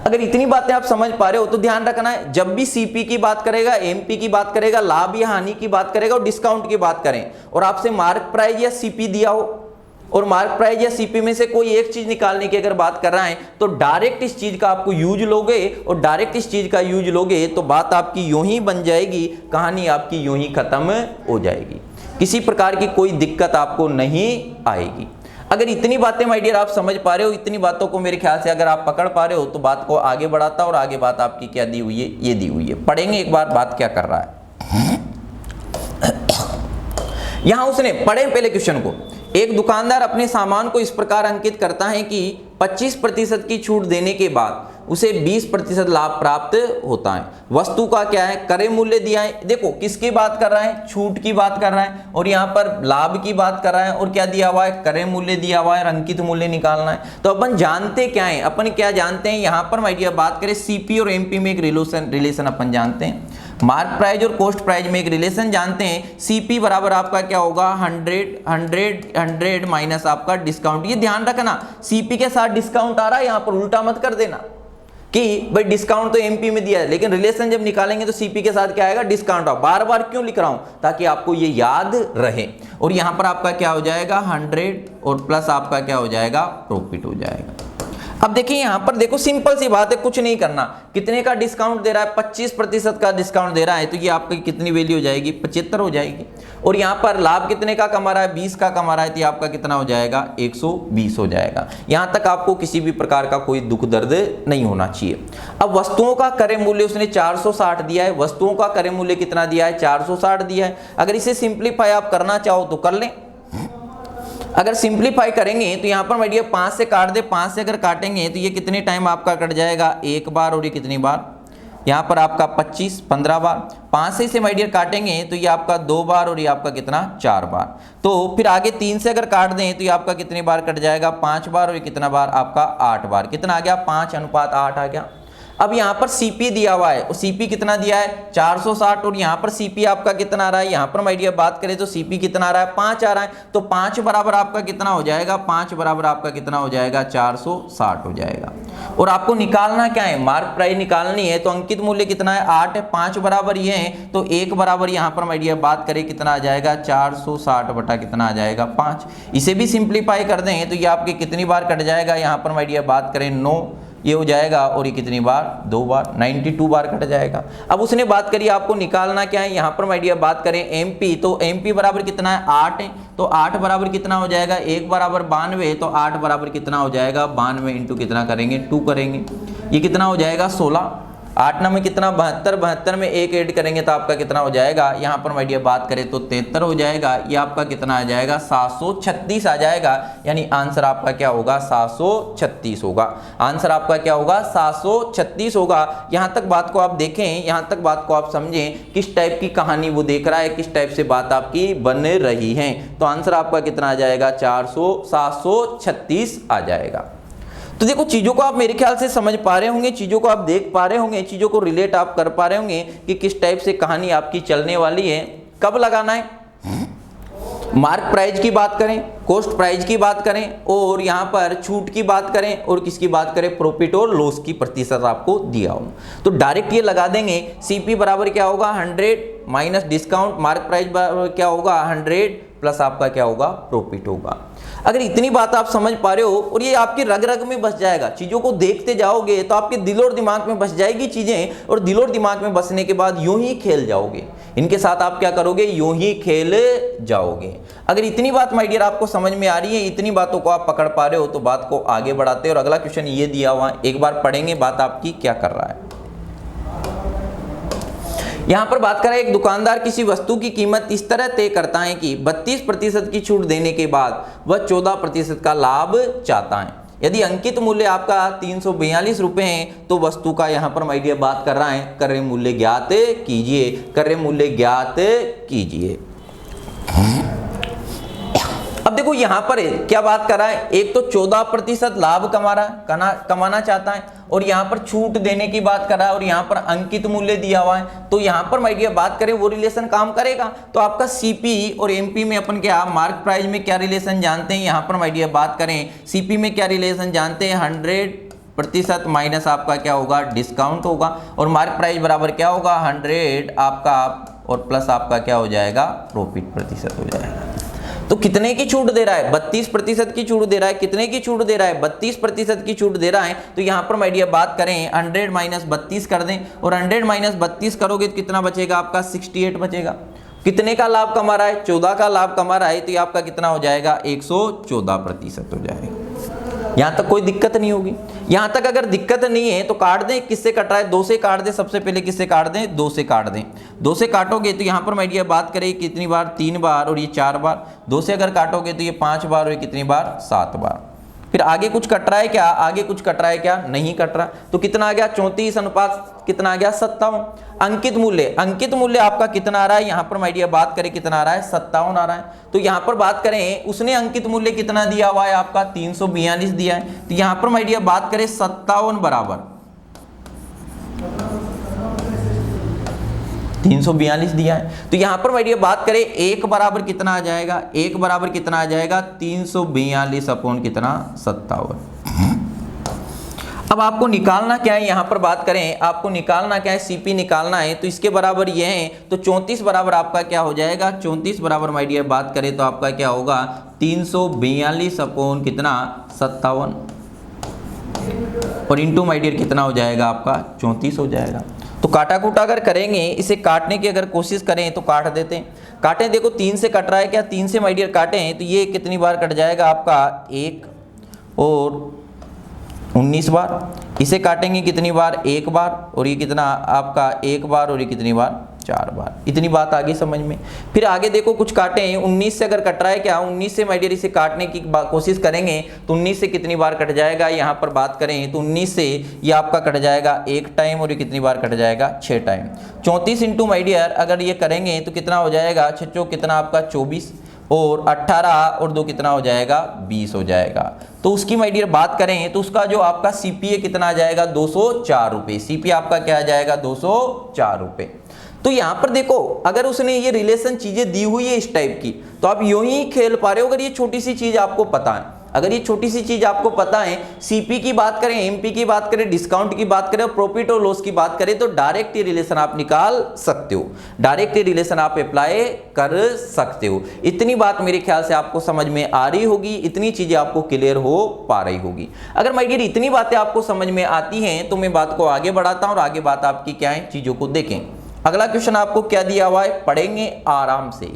Speaker 1: अगर इतनी बातें आप समझ पा रहे हो तो ध्यान रखना है, जब भी सीपी की बात करेगा, एमपी की बात करेगा, लाभ या हानि की बात करेगा और डिस्काउंट की बात करें और आपसे मार्क प्राइस या सीपी दिया हो और मार्क प्राइस या सीपी में से कोई एक चीज निकालने की अगर बात कर रहा है तो डायरेक्ट इस चीज का आपको यूज लोगे और डायरेक्ट इस चीज का यूज लोगे तो बात आपकी यूं ही बन जाएगी, कहानी आपकी यूं ही खत्म हो जाएगी। किसी प्रकार की कोई दिक्कत आपको नहीं आएगी। अगर इतनी बातें माय डियर आप समझ पा रहे हो, इतनी बातों को मेरे ख्याल से अगर आप पकड़ पा रहे हो तो बात को आगे बढ़ाता और आगे बात आपकी क्या दी हुई है, ये दी हुई है। पढ़ेंगे एक बार बात क्या कर रहा है। यहां उसने पढ़े पहले क्वेश्चन को। एक दुकानदार अपने सामान को इस प्रकार अंकित करता है कि 25% की छूट देने के बाद उसे 20% लाभ प्राप्त होता है। वस्तु का क्या है, क्रय मूल्य दिया है। देखो किसकी बात कर रहा है, छूट की बात कर रहा है और यहाँ पर लाभ की बात कर रहा है और क्या दिया हुआ है, क्रय मूल्य दिया हुआ है और अंकित मूल्य निकालना है। तो अपन जानते क्या है, अपन क्या जानते हैं यहाँ पर माय डियर बात करें सीपी और एमपी में एक रिलेशन अपन जानते हैं। मार्क प्राइस और कॉस्ट प्राइस में एक रिलेशन जानते हैं। सीपी बराबर आपका क्या होगा 100 माइनस आपका डिस्काउंट। ये ध्यान रखना सीपी के साथ डिस्काउंट आ रहा है, यहाँ पर उल्टा मत कर देना कि भाई डिस्काउंट तो एमपी में दिया है लेकिन रिलेशन जब निकालेंगे तो सीपी के साथ क्या आएगा डिस्काउंट। बार बार क्यों लिख रहा हूं, ताकि आपको ये याद रहे। और यहां पर आपका क्या हो जाएगा 100 और प्लस आपका क्या हो जाएगा प्रॉफिट हो जाएगा। अब देखिए यहां पर देखो सिंपल सी बात है, कुछ नहीं करना। कितने का डिस्काउंट दे रहा है, 25% का डिस्काउंट दे रहा है तो ये आपकी कितनी वैल्यू हो जाएगी 75 हो जाएगी। और यहां पर लाभ कितने का कमा रहा है 20 का कमा रहा है तो ये आपका कितना हो जाएगा 120 हो जाएगा। यहां तक आपको किसी भी प्रकार का कोई दुख दर्द नहीं होना चाहिए। अब वस्तुओं का क्रय मूल्य उसने 460 दिया है, वस्तुओं का क्रय मूल्य कितना दिया है 460 दिया है। अगर इसे सिंप्लीफाई आप करना चाहो तो कर लें। अगर सिंप्लीफाई करेंगे तो यहाँ पर माय डियर 5 से काट दे, 5 से अगर काटेंगे तो ये कितने टाइम आपका कट जाएगा एक बार और ये कितनी बार, यहाँ पर आपका 25 15 बार। 5 से माय डियर काटेंगे तो ये आपका 2 बार और ये आपका कितना 4 बार। तो फिर आगे 3 से अगर काट दें तो ये आपका कितनी बार कट जाएगा 5 बार और ये कितना बार आपका 8 बार। कितना आ गया 5:8 आ गया। अब यहाँ पर सीपी दिया हुआ है और सीपी कितना दिया है 460 और यहाँ पर सीपी आपका कितना आ रहा है, यहाँ पर माय डियर बात करें तो सीपी कितना आ रहा है 5 आ रहा है। तो 5 बराबर आपका कितना हो जाएगा, 5 बराबर आपका कितना हो जाएगा 460 हो जाएगा। और आपको निकालना क्या है, मार्क प्राइस निकालनी है। तो अंकित मूल्य कितना है 8 है, 5 बराबर ये है तो 1 बराबर यहाँ पर माय डियर बात करें कितना आ जाएगा 460 बटा कितना आ जाएगा 5। इसे भी सिंप्लीफाई कर दें तो ये आपके कितनी बार कट जाएगा, यहाँ पर माय डियर बात करें 9 ये हो जाएगा और ये कितनी बार 2 बार 92 बार कट जाएगा। अब उसने बात करी आपको निकालना क्या है, यहाँ पर माय डियर बात करें एमपी तो एमपी बराबर कितना है 8 है। तो 8 बराबर कितना हो जाएगा 1 बराबर 92 तो 8 बराबर कितना हो जाएगा 92 इंटू कितना करेंगे 2 करेंगे, ये कितना हो जाएगा 16। 8 में कितना 72, 72 में 1 ऐड करेंगे तो आपका कितना हो जाएगा, यहाँ पर माय डियर बात करें तो 73 हो जाएगा। ये आपका कितना आ जाएगा 736 आ जाएगा। यानी आंसर आपका क्या होगा 736 होगा। आंसर आपका क्या होगा 736 होगा। यहाँ तक बात को आप देखें, यहाँ तक बात को आप समझें किस टाइप की कहानी वो देख रहा है, किस टाइप से बात आपकी बन रही है। तो आंसर आपका कितना आ जाएगा 736 आ जाएगा। तो देखो चीज़ों को आप मेरे ख्याल से समझ पा रहे होंगे, चीज़ों को आप देख पा रहे होंगे, चीज़ों को रिलेट आप कर पा रहे होंगे कि किस टाइप से कहानी आपकी चलने वाली है। कब लगाना है, मार्क प्राइस की बात करें, कॉस्ट प्राइस की बात करें और यहाँ पर छूट की बात करें और किसकी बात करें प्रॉफिट और लॉस की प्रतिशत आपको दिया हो तो डायरेक्ट ये लगा देंगे। सीपी बराबर क्या होगा 100 माइनस डिस्काउंट, मार्क प्राइस बराबर क्या होगा 100 प्लस आपका क्या होगा प्रॉफिट होगा। अगर इतनी बात आप समझ पा रहे हो और ये आपकी रग रग में बस जाएगा, चीज़ों को देखते जाओगे तो आपके दिल और दिमाग में बस जाएगी चीज़ें और दिल और दिमाग में बसने के बाद यूं ही खेल जाओगे, इनके साथ आप क्या करोगे यूं ही खेल जाओगे। अगर इतनी बात माय डियर आपको समझ में आ रही है, इतनी बातों को आप पकड़ पा रहे हो तो बात को आगे बढ़ाते हैं। और अगला क्वेश्चन ये दिया हुआ है, एक बार पढ़ेंगे बात आपकी क्या कर रहा है। यहाँ पर बात करें एक दुकानदार किसी वस्तु की कीमत इस तरह तय करता है कि 32% की छूट देने के बाद वह 14% का लाभ चाहता है। यदि अंकित मूल्य आपका 342 रुपये है तो वस्तु का यहाँ पर माय डियर बात कर रहा है क्रय मूल्य ज्ञात कीजिए, क्रय मूल्य ज्ञात कीजिए। अब देखो यहाँ पर क्या बात कर रहा है, एक तो 14% लाभ कमाना चाहता है और यहाँ पर छूट देने की बात कर रहा है और यहाँ पर अंकित मूल्य दिया हुआ है। तो यहाँ पर माय डियर बात करें वो रिलेशन काम करेगा। तो आपका सीपी और एमपी में अपन क्या मार्क प्राइस में क्या रिलेशन जानते हैं, यहाँ पर माय डियर बात करें सीपी में क्या रिलेशन जानते हैं, 100% माइनस आपका क्या होगा डिस्काउंट होगा और मार्क प्राइस बराबर क्या होगा 100 आपका और प्लस आपका क्या हो जाएगा प्रॉफिट प्रतिशत हो जाएगा। तो कितने की छूट दे रहा है, 32% की छूट दे रहा है। कितने की छूट दे रहा है, 32% की छूट दे रहा है। तो यहाँ पर माय डियर बात करें 100 माइनस 32 कर दें और 100 माइनस 32 करोगे तो कितना बचेगा आपका 68 बचेगा। कितने का लाभ कमा रहा है, 14 का लाभ कमा रहा है। तो ये आपका कितना हो जाएगा 114% हो जाएगा। यहाँ तक कोई दिक्कत नहीं होगी। यहाँ तक अगर दिक्कत नहीं है तो काट दें, किससे कट रहा है 2 से काट दें, सबसे पहले किससे काट दें 2 से काट दें। 2 से काटोगे तो यहाँ पर माय डियर बात करें कितनी बार 3 बार और ये 4 बार। 2 से अगर काटोगे तो ये 5 बार और ये कितनी बार 7 बार। फिर आगे कुछ कट रहा है क्या, आगे कुछ कट रहा है क्या, नहीं कट रहा। तो कितना आ गया 34 अनुपात कितना आ गया 57। अंकित मूल्य आपका कितना आ रहा है, यहाँ पर माय डियर बात करें कितना आ रहा है 57 आ रहा है। तो यहाँ पर बात करें उसने अंकित मूल्य कितना दिया हुआ है आपका 342 दिया है। तो यहाँ पर माय डियर बात करें 57 बराबर 342 दिया है। तो यहाँ पर माय डियर बात करें 1 बराबर कितना आ जाएगा, 1 बराबर कितना आ जाएगा 342 अपॉन कितना 57। अब आपको निकालना क्या है, यहाँ पर बात करें आपको निकालना क्या है, सीपी निकालना है। तो इसके बराबर ये है तो 34 बराबर आपका क्या हो जाएगा, 34 बराबर माय डियर बात करें तो आपका क्या होगा 342 अपॉन कितना 57 और इंटू माय डियर कितना हो जाएगा आपका 34 हो जाएगा। तो काटा कूटा अगर करेंगे, इसे काटने की अगर कोशिश करें तो काट देते हैं। काटें, देखो 3 से कट रहा है क्या, 3 से माय डियर काटें तो ये कितनी बार कट जाएगा आपका 1 और 19 बार। इसे काटेंगे कितनी बार 1 बार और ये कितना आपका 1 बार और ये कितनी बार 4 बार। इतनी बात आ गई समझ में। फिर आगे देखो कुछ काटे हैं, 19 से अगर कट रहा है क्या, 19 से माय डियर इसे काटने की कोशिश करेंगे तो 19 से कितनी बार कट जाएगा, यहाँ पर बात करें तो 19 से ये आपका कट जाएगा 1 टाइम और ये कितनी बार कट जाएगा 6 टाइम। 34 इंटू माय डियर अगर ये करेंगे तो कितना हो जाएगा 6 कितना आपका 24 और 18 और 2 कितना हो जाएगा 20 हो जाएगा। तो उसकी माय डियर बात करें तो उसका जो आपका सीपीए कितना आ जाएगा 204 रुपये। सीपीए आपका क्या आ जाएगा 204 रुपये। तो यहाँ पर देखो अगर उसने ये रिलेशन चीजें दी हुई है इस टाइप की तो आप यूं ही खेल पा रहे हो। अगर ये छोटी सी चीज आपको पता है, अगर ये छोटी सी चीज आपको पता है, सीपी की बात करें, एमपी की बात करें, डिस्काउंट की बात करें, प्रॉफिट और लॉस की बात करें तो डायरेक्ट ये रिलेशन आप निकाल सकते हो, डायरेक्ट ये रिलेशन आप अप्लाई कर सकते हो। इतनी बात मेरे ख्याल से आपको समझ में आ रही होगी, इतनी चीजें आपको क्लियर हो पा रही होगी। अगर माय डियर इतनी बातें आपको समझ में आती हैं तो मैं बात को आगे बढ़ाता हूं और आगे बात आपकी क्या है, चीजों को देखें। अगला क्वेश्चन आपको क्या दिया हुआ है, पढ़ेंगे आराम से।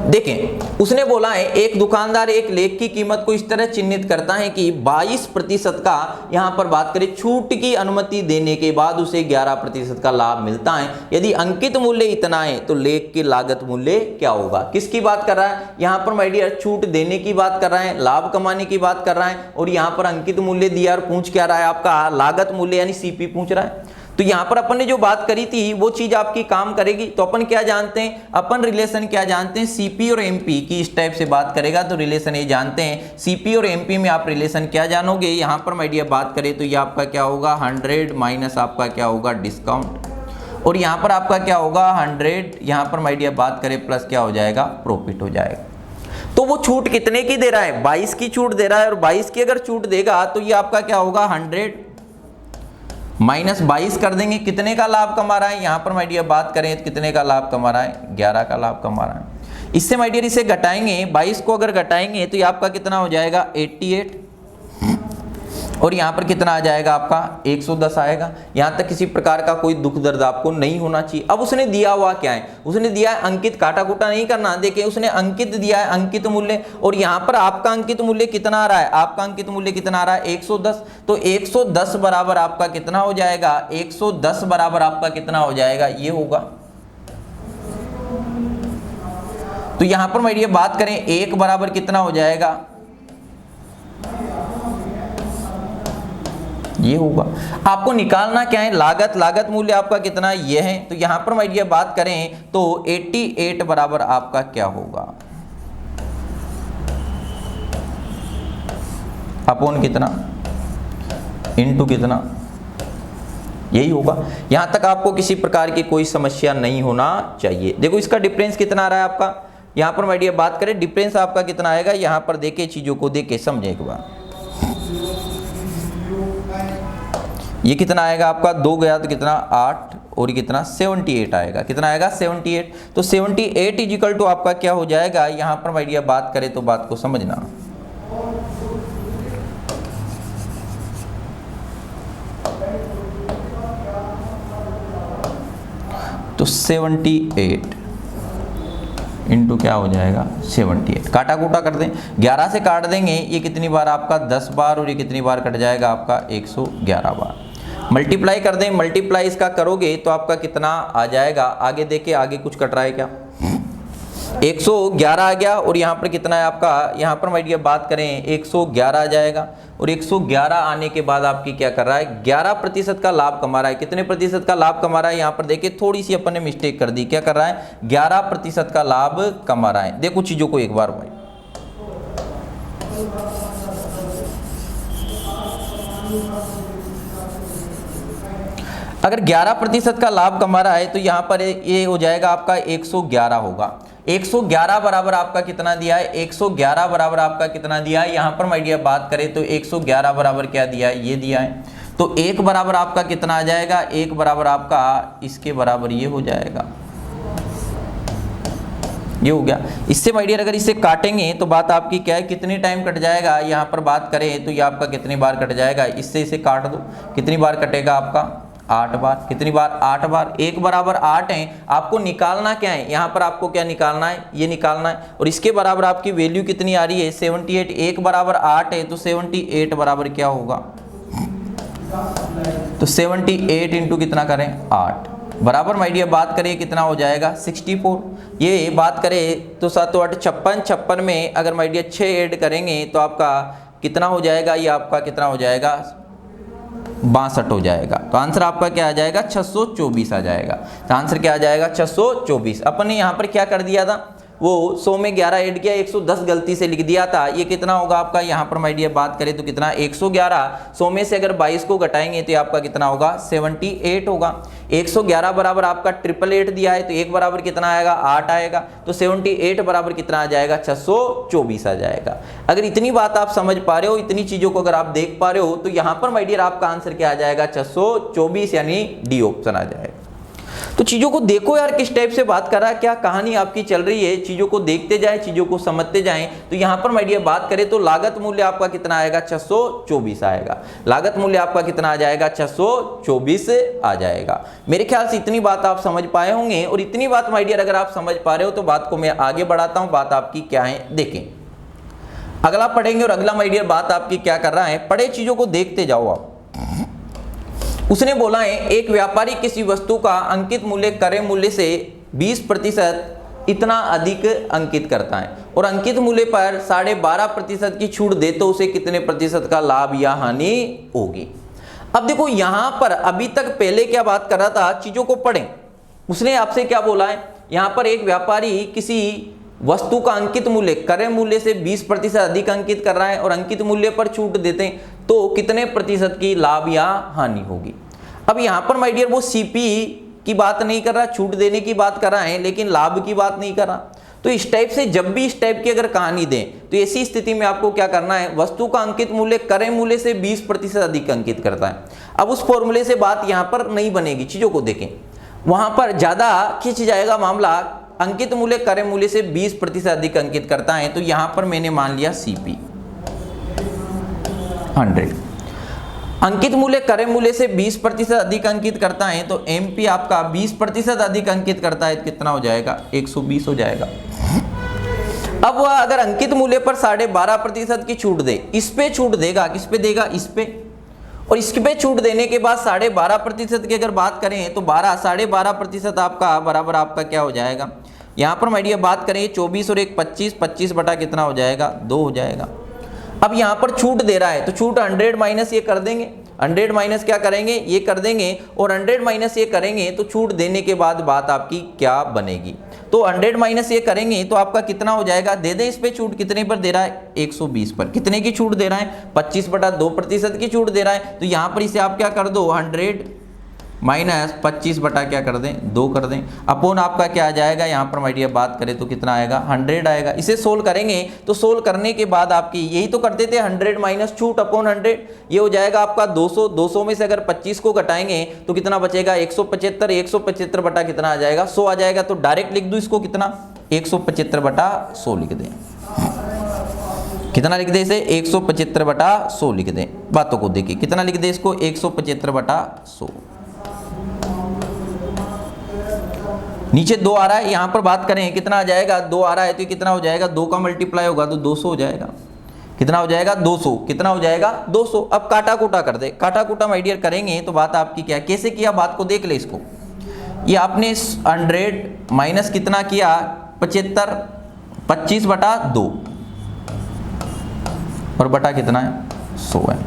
Speaker 1: देखें उसने बोला है एक दुकानदार एक लेख की कीमत को इस तरह चिन्हित करता है कि 22% का यहां पर बात करें छूट की अनुमति देने के बाद उसे 11% का लाभ मिलता है। यदि अंकित मूल्य इतना है तो लेख की लागत मूल्य क्या होगा। किसकी बात कर रहा है, यहां पर माय डियर छूट देने की बात कर रहा है, लाभ कमाने की बात कर रहा है और यहां पर अंकित मूल्य दिया और पूछ क्या रहा है आपका लागत मूल्य यानी सीपी पूछ रहा है। तो यहां पर अपन ने जो बात करी थी वो चीज आपकी काम करेगी। तो अपन क्या जानते हैं, अपन रिलेशन क्या जानते हैं, सीपी और एमपी की इस टाइप से बात करेगा तो रिलेशन ये जानते हैं। सीपी और एमपी में आप रिलेशन क्या जानोगे, यहां पर माय डियर बात करें तो ये आपका क्या होगा 100 माइनस आपका क्या होगा डिस्काउंट और यहां पर आपका क्या होगा 100, यहां पर माय डियर बात करें प्लस क्या हो जाएगा प्रॉफिट हो जाएगा। तो वो छूट कितने की दे रहा है, 22 की छूट दे रहा है और 22 की अगर छूट देगा तो ये आपका क्या होगा 100 माइनस 22 कर देंगे। कितने का लाभ कमा रहा है, यहां पर माय डियर बात करें तो कितने का लाभ कमा रहा है 11 का लाभ कमा रहा है। इससे माय डियर इसे घटाएंगे, 22 को अगर घटाएंगे तो ये आपका कितना हो जाएगा 88 और यहाँ पर कितना आ जाएगा आपका 110 आएगा। यहाँ तक किसी प्रकार का कोई दुख दर्द आपको नहीं होना चाहिए। अब उसने दिया हुआ क्या है, उसने दिया है अंकित, काटा कूटा नहीं करना। देखिए उसने अंकित दिया है, अंकित मूल्य, और यहाँ पर आपका अंकित मूल्य कितना आ रहा है, आपका अंकित मूल्य कितना आ रहा है 110। तो 110 बराबर आपका कितना हो जाएगा, 110 बराबर आपका कितना हो जाएगा, ये होगा। तो यहाँ पर मैं ये बात करें 1 बराबर कितना हो जाएगा, ये होगा। आपको निकालना क्या है, लागत, लागत मूल्य आपका कितना ये है। तो यहां पर मैं ये बात करें तो 88 बराबर आपका क्या होगा, अपॉन कितना, इनटू कितना, यही होगा। यहां तक आपको किसी प्रकार की कोई समस्या नहीं होना चाहिए। देखो इसका डिफरेंस कितना आ रहा है आपका, यहां पर मैं ये बात करें डिफरेंस आपका कितना आएगा, यहां पर देखे चीजों को देख के समझे एक बार। ये कितना आएगा आपका, 2 गया तो कितना 8 और ये कितना 78 आएगा, कितना आएगा 78। तो 78 इजिकल टू आपका क्या हो जाएगा, यहां पर भाई बात करें तो बात को समझना। तो 78 इंटू क्या हो जाएगा 78, काटा कूटा कर दें, 11 से काट देंगे, ये कितनी बार आपका 10 बार, और ये कितनी बार कट जाएगा आपका 111 बार। मल्टीप्लाई कर दें, मल्टीप्लाई इसका करोगे तो आपका कितना आ जाएगा, आगे देखिए आगे कुछ कट रहा है क्या, 111 आ गया, और यहाँ पर कितना है आपका, यहाँ पर मैं बात करें 111 आ जाएगा। और 111 आने के बाद आपकी क्या कर रहा है, 11% का लाभ कमा रहा है। कितने प्रतिशत का लाभ कमा रहा है, यहाँ पर देखिए थोड़ी सी अपन ने मिस्टेक कर दी, क्या कर रहा है 11% का लाभ कमा रहा है। देखो चीजों को एक बार भाई, अगर 11% का लाभ कमा रहा है तो यहाँ पर ये हो जाएगा आपका 111 होगा। 111 बराबर आपका कितना दिया है, 111 बराबर आपका कितना दिया है, यहाँ पर मैं बात करें तो 111 बराबर क्या दिया है, ये दिया है। तो 1 बराबर आपका कितना आ जाएगा, 1 बराबर आपका इसके बराबर ये हो जाएगा, ये हो गया। इससे माय डियर अगर इसे काटेंगे तो बात आपकी क्या है, कितने टाइम कट जाएगा, यहाँ पर बात करें तो ये आपका कितनी बार कट जाएगा, इससे इसे काट दो, कितनी बार कटेगा आपका 8 बार, कितनी बार 8 बार। 1 बराबर 8 है, आपको निकालना क्या है, यहाँ पर आपको क्या निकालना है, ये निकालना है। और इसके बराबर आपकी वैल्यू कितनी आ रही है 78, 1 बराबर 8 है तो 78 बराबर क्या होगा, तो 78 इंटू कितना करें 8 बराबर माय डियर बात करें कितना हो जाएगा 64। ये बात करें तो 7 8 56, 56 में अगर माय डियर 6 ऐड करेंगे तो आपका कितना हो जाएगा, ये आपका कितना हो जाएगा 62 हो जाएगा। तो आंसर आपका क्या आ जाएगा 624 आ जाएगा। तो आंसर क्या आ जाएगा 624। अपन ने यहाँ पर क्या कर दिया था, वो 100 में 11 ऐड किया, 110 गलती से लिख दिया था। ये कितना होगा आपका, यहाँ पर माय डियर बात करें तो कितना 111, 100 में से अगर 22 को घटाएंगे तो आपका कितना होगा 78 होगा। 111 बराबर आपका 888 दिया है तो 1 बराबर कितना आएगा 8 आएगा। तो 78 बराबर कितना आ जाएगा 624 आ जाएगा। अगर इतनी बात आप समझ पा रहे हो, इतनी चीजों को अगर आप देख पा रहे हो तो यहाँ पर माय डियर आपका आंसर क्या आ जाएगा 624, यानी डी ऑप्शन आ जाएगा। तो चीजों को देखो यार किस टाइप से बात कर रहा है, क्या कहानी आपकी चल रही है, चीजों को देखते जाएं, चीजों को समझते जाएं। तो यहां पर माय डियर बात करें तो लागत मूल्य आपका कितना आएगा 624 आएगा। लागत मूल्य आपका कितना आ जाएगा 624 आ जाएगा। मेरे ख्याल से इतनी बात आप समझ पाए होंगे। और इतनी बात माय डियर अगर आप समझ पा रहे हो तो बात को मैं आगे बढ़ाता हूं। बात आपकी क्या है देखें, अगला पढ़ेंगे। और अगला माय डियर बात आपकी क्या कर रहा है, पढ़े चीजों को देखते जाओ आप। उसने बोला है एक व्यापारी किसी वस्तु का अंकित मूल्य क्रय मूल्य से 20% इतना अधिक अंकित करता है और अंकित मूल्य पर 12.5% की छूट दे तो उसे कितने प्रतिशत का लाभ या हानि होगी। अब देखो यहां पर अभी तक पहले क्या बात कर रहा था, चीजों को पढ़ें। उसने आपसे क्या बोला है, यहां पर एक व्यापारी किसी वस्तु का अंकित मूल्य क्रय मूल्य से 20% अधिक अंकित कर रहा है और अंकित मूल्य पर छूट देते हैं तो कितने प्रतिशत की लाभ या हानि होगी। अब यहां पर माय डियर वो सीपी की बात नहीं कर रहा, छूट देने की बात कर रहा है, लेकिन लाभ की बात नहीं कर रहा। तो इस टाइप से जब भी इस टाइप की अगर कहानी दें तो ऐसी स्थिति में आपको क्या करना है, वस्तु का अंकित मूल्य क्रय मूल्य से 20% अधिक अंकित करता है। अब उस फॉर्मूले से बात यहां पर नहीं बनेगी, चीजों को देखें, वहां पर ज्यादा खिंच जाएगा मामला। अंकित मूल्य क्रय मूल्य से 20% अधिक अंकित करता है तो यहां पर मैंने मान लिया सीपी 100। अंकित मूल्य क्रय मूल्य से 20% अधिक अंकित करता है, तो एमपी आपका 20% अधिक अंकित करता है, कितना हो जाएगा 120 हो जाएगा। अब वह अगर अंकित मूल्य पर 12.5% की छूट दे, इस पे छूट देगा, किस पे देगा, इस पे, और इस पे छूट देने के बाद 12.5% की अगर बात करें तो 12.5% आपका बराबर आपका क्या हो जाएगा, यहाँ पर माइडिया बात करें 24 और 1 25, 25 बटा कितना हो जाएगा 2 हो जाएगा। अब यहाँ पर छूट दे रहा है तो छूट 100 माइनस ये कर देंगे, 100 माइनस क्या करेंगे, ये कर देंगे, और 100 माइनस ये करेंगे तो छूट देने के बाद बात आपकी क्या बनेगी, तो 100 माइनस ये करेंगे तो आपका कितना हो जाएगा, दे दे इस पे छूट, कितने पर दे रहा है 120 पर, कितने की छूट दे रहा है 25/2% की छूट दे रहा है, तो यहाँ पर इसे आप क्या कर दो 100 माइनस 25 बटा क्या कर दें 2 कर दें, अपोन आपका क्या आ जाएगा, यहाँ पर माइडिया बात करें तो कितना आएगा 100 आएगा। इसे सोल्व करेंगे तो सोल्व करने के बाद आपकी यही तो करते थे 100 माइनस छूट अपॉन 100, ये हो जाएगा आपका 200, 200 में से अगर 25 को घटाएंगे तो कितना बचेगा 175, 175 बटा कितना आ जाएगा 100 आ जाएगा, तो डायरेक्ट लिख दूं इसको कितना 175 बटा 100 लिख दें, कितना लिख दे इसे 175 बटा 100 लिख दें, बातों को देखिए कितना लिख दे इसको 175 बटा 100, नीचे 2 आ रहा है, यहां पर बात करें कितना आ जाएगा 2 आ रहा है, तो कितना हो जाएगा 2 का मल्टीप्लाई होगा तो 200 हो जाएगा, कितना हो जाएगा 200, कितना हो जाएगा 200। अब काटा कूटा कर दे, काटा कूटा माय डियर करेंगे तो बात आपकी क्या, कैसे किया बात को देख ले इसको, ये आपने 100 माइनस कितना किया 75, 25 बटा 2 और बटा कितना है 100 है,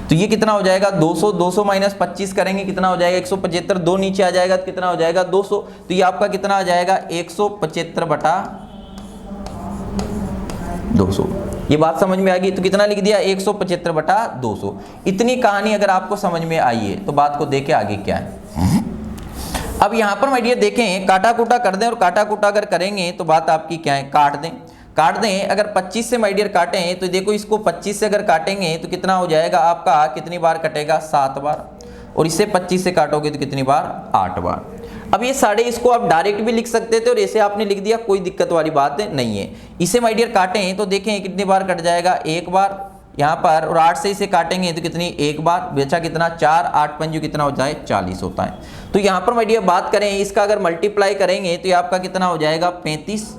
Speaker 1: तो ये कितना हो जाएगा 200, 200 माइनस 25 करेंगे कितना हो जाएगा 175, 2 नीचे आ जाएगा तो कितना हो जाएगा 200, तो ये आपका कितना आ जाएगा 175 बटा 200, ये बात समझ में आ गई, तो कितना लिख दिया 175 बटा 200। इतनी कहानी अगर आपको समझ में आई है तो बात को देखें आगे क्या है। अब यहाँ पर माय डियर देखें काटा कूटा कर दें, और काटा कूटा अगर करेंगे तो बात आपकी क्या है, काट दें, अगर 25 से माय डियर काटें तो देखो इसको 25 से अगर काटेंगे तो कितना हो जाएगा आपका, कितनी बार कटेगा 7 बार, और इससे 25 से काटोगे तो कितनी बार 8 बार। अब ये साढ़े इसको आप डायरेक्ट भी लिख सकते थे और ऐसे आपने लिख दिया, कोई दिक्कत वाली बात नहीं है। इसे माय डियर काटें तो देखें कितनी बार कट जाएगा 1 बार यहाँ पर, और 8 से इसे काटेंगे तो कितनी 1 बार, बचा कितना 4, 8 पंजू कितना हो जाए 40 होता है। तो यहाँ पर माय डियर बात करें इसका अगर मल्टीप्लाई करेंगे तो ये आपका कितना हो जाएगा 35,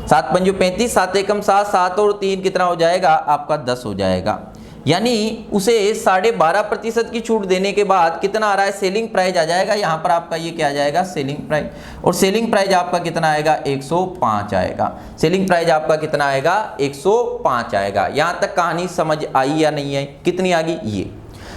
Speaker 1: 7 पंजू 35, 7 एकम 7, 7 और 3 कितना हो जाएगा आपका 10 हो जाएगा, यानी उसे 12.5% की छूट देने के बाद कितना आ रहा है सेलिंग प्राइस आ जाएगा, यहाँ पर आपका ये क्या आ जाएगा सेलिंग प्राइस, और सेलिंग प्राइस आपका कितना आएगा 105 आएगा, सेलिंग प्राइस आपका कितना आएगा 105 आएगा। यहाँ तक कहानी समझ आई या नहीं आई, कितनी आ गई ये,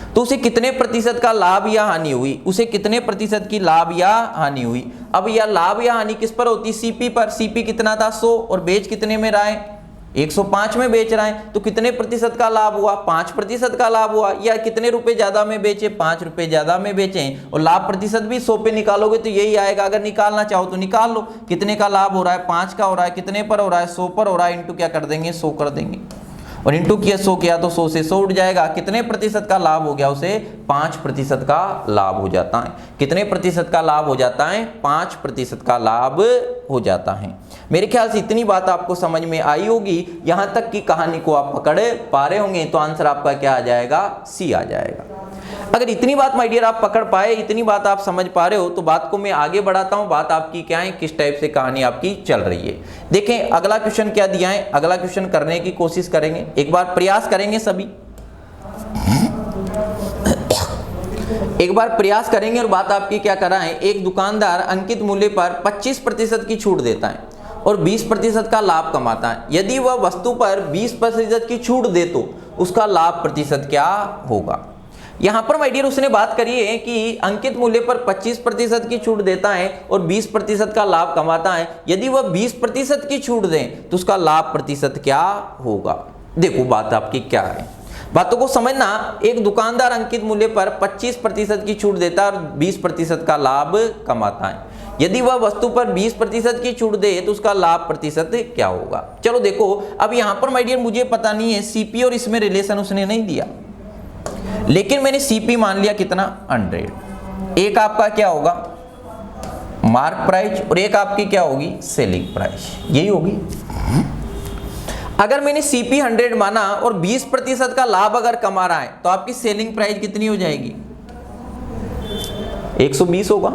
Speaker 1: तो उसे कितने प्रतिशत का लाभ या हानि हुई, उसे कितने प्रतिशत की लाभ या हानि हुई। अब यह लाभ या हानि किस पर होती, सीपी पर, सीपी कितना था 100 और बेच कितने में रहा है 105 में बेच रहा है, तो कितने प्रतिशत का लाभ हुआ 5% का लाभ हुआ, या कितने रुपए ज्यादा में बेचे 5 रुपए ज्यादा में बेचे, और लाभ प्रतिशत भी 100 पे निकालोगे तो यही आएगा, अगर निकालना चाहो तो निकाल लो, कितने का लाभ हो रहा है 5 का हो रहा है, कितने पर हो रहा है 100 पर हो रहा है, इंटू क्या कर देंगे 100 कर देंगे, और इंटू किया 100 किया तो 100 से 100 उठ जाएगा, कितने प्रतिशत का लाभ हो गया उसे 5% का लाभ हो जाता है, कितने प्रतिशत का लाभ हो जाता है 5% का लाभ हो जाता है। मेरे ख्याल से इतनी बात आपको समझ में आई होगी, यहां तक की कहानी को आप पकड़ पा रहे होंगे, तो आंसर आपका क्या आ जाएगा सी आ जाएगा। अगर इतनी बात माय डियर आप पकड़ पाए, इतनी बात आप समझ पा रहे हो, तो बात को मैं आगे बढ़ाता हूं, बात आपकी क्या है, किस टाइप से कहानी आपकी चल रही है। देखें अगला क्वेश्चन क्या दिया है, अगला क्वेश्चन करने की कोशिश करेंगे, एक बार प्रयास करेंगे सभी, एक बार प्रयास करेंगे, और बात आपकी क्या कर रहा है, एक दुकानदार अंकित मूल्य पर 25% की छूट देता है और 20% का लाभ कमाता है, यदि वह वस्तु पर 20% की छूट दे तो उसका लाभ प्रतिशत क्या होगा। यहां पर माय डियर उसने बात करी है कि अंकित मूल्य पर 25% की छूट देता है और 20% का लाभ कमाता है, यदि वह 20% की छूट दे तो उसका लाभ प्रतिशत क्या होगा। देखो बात आपकी क्या है, बातों को समझना, एक दुकानदार अंकित मूल्य पर 25% की छूट देता है और 20% का लाभ कमाता है, यदि वह वस्तु पर 20% की छूट दे तो उसका लाभ प्रतिशत क्या होगा। चलो देखो, अब यहां पर माय डियर मुझे पता नहीं है सीपी और इसमें रिलेशन उसने नहीं दिया, लेकिन मैंने सीपी मान लिया कितना 100, एक आपका क्या होगा मार्क प्राइस और एक आपकी क्या होगी सेलिंग प्राइस, यही होगी। अगर मैंने सीपी 100 माना और 20% का लाभ अगर कमा रहा है तो आपकी सेलिंग प्राइस कितनी हो जाएगी? 120 होगा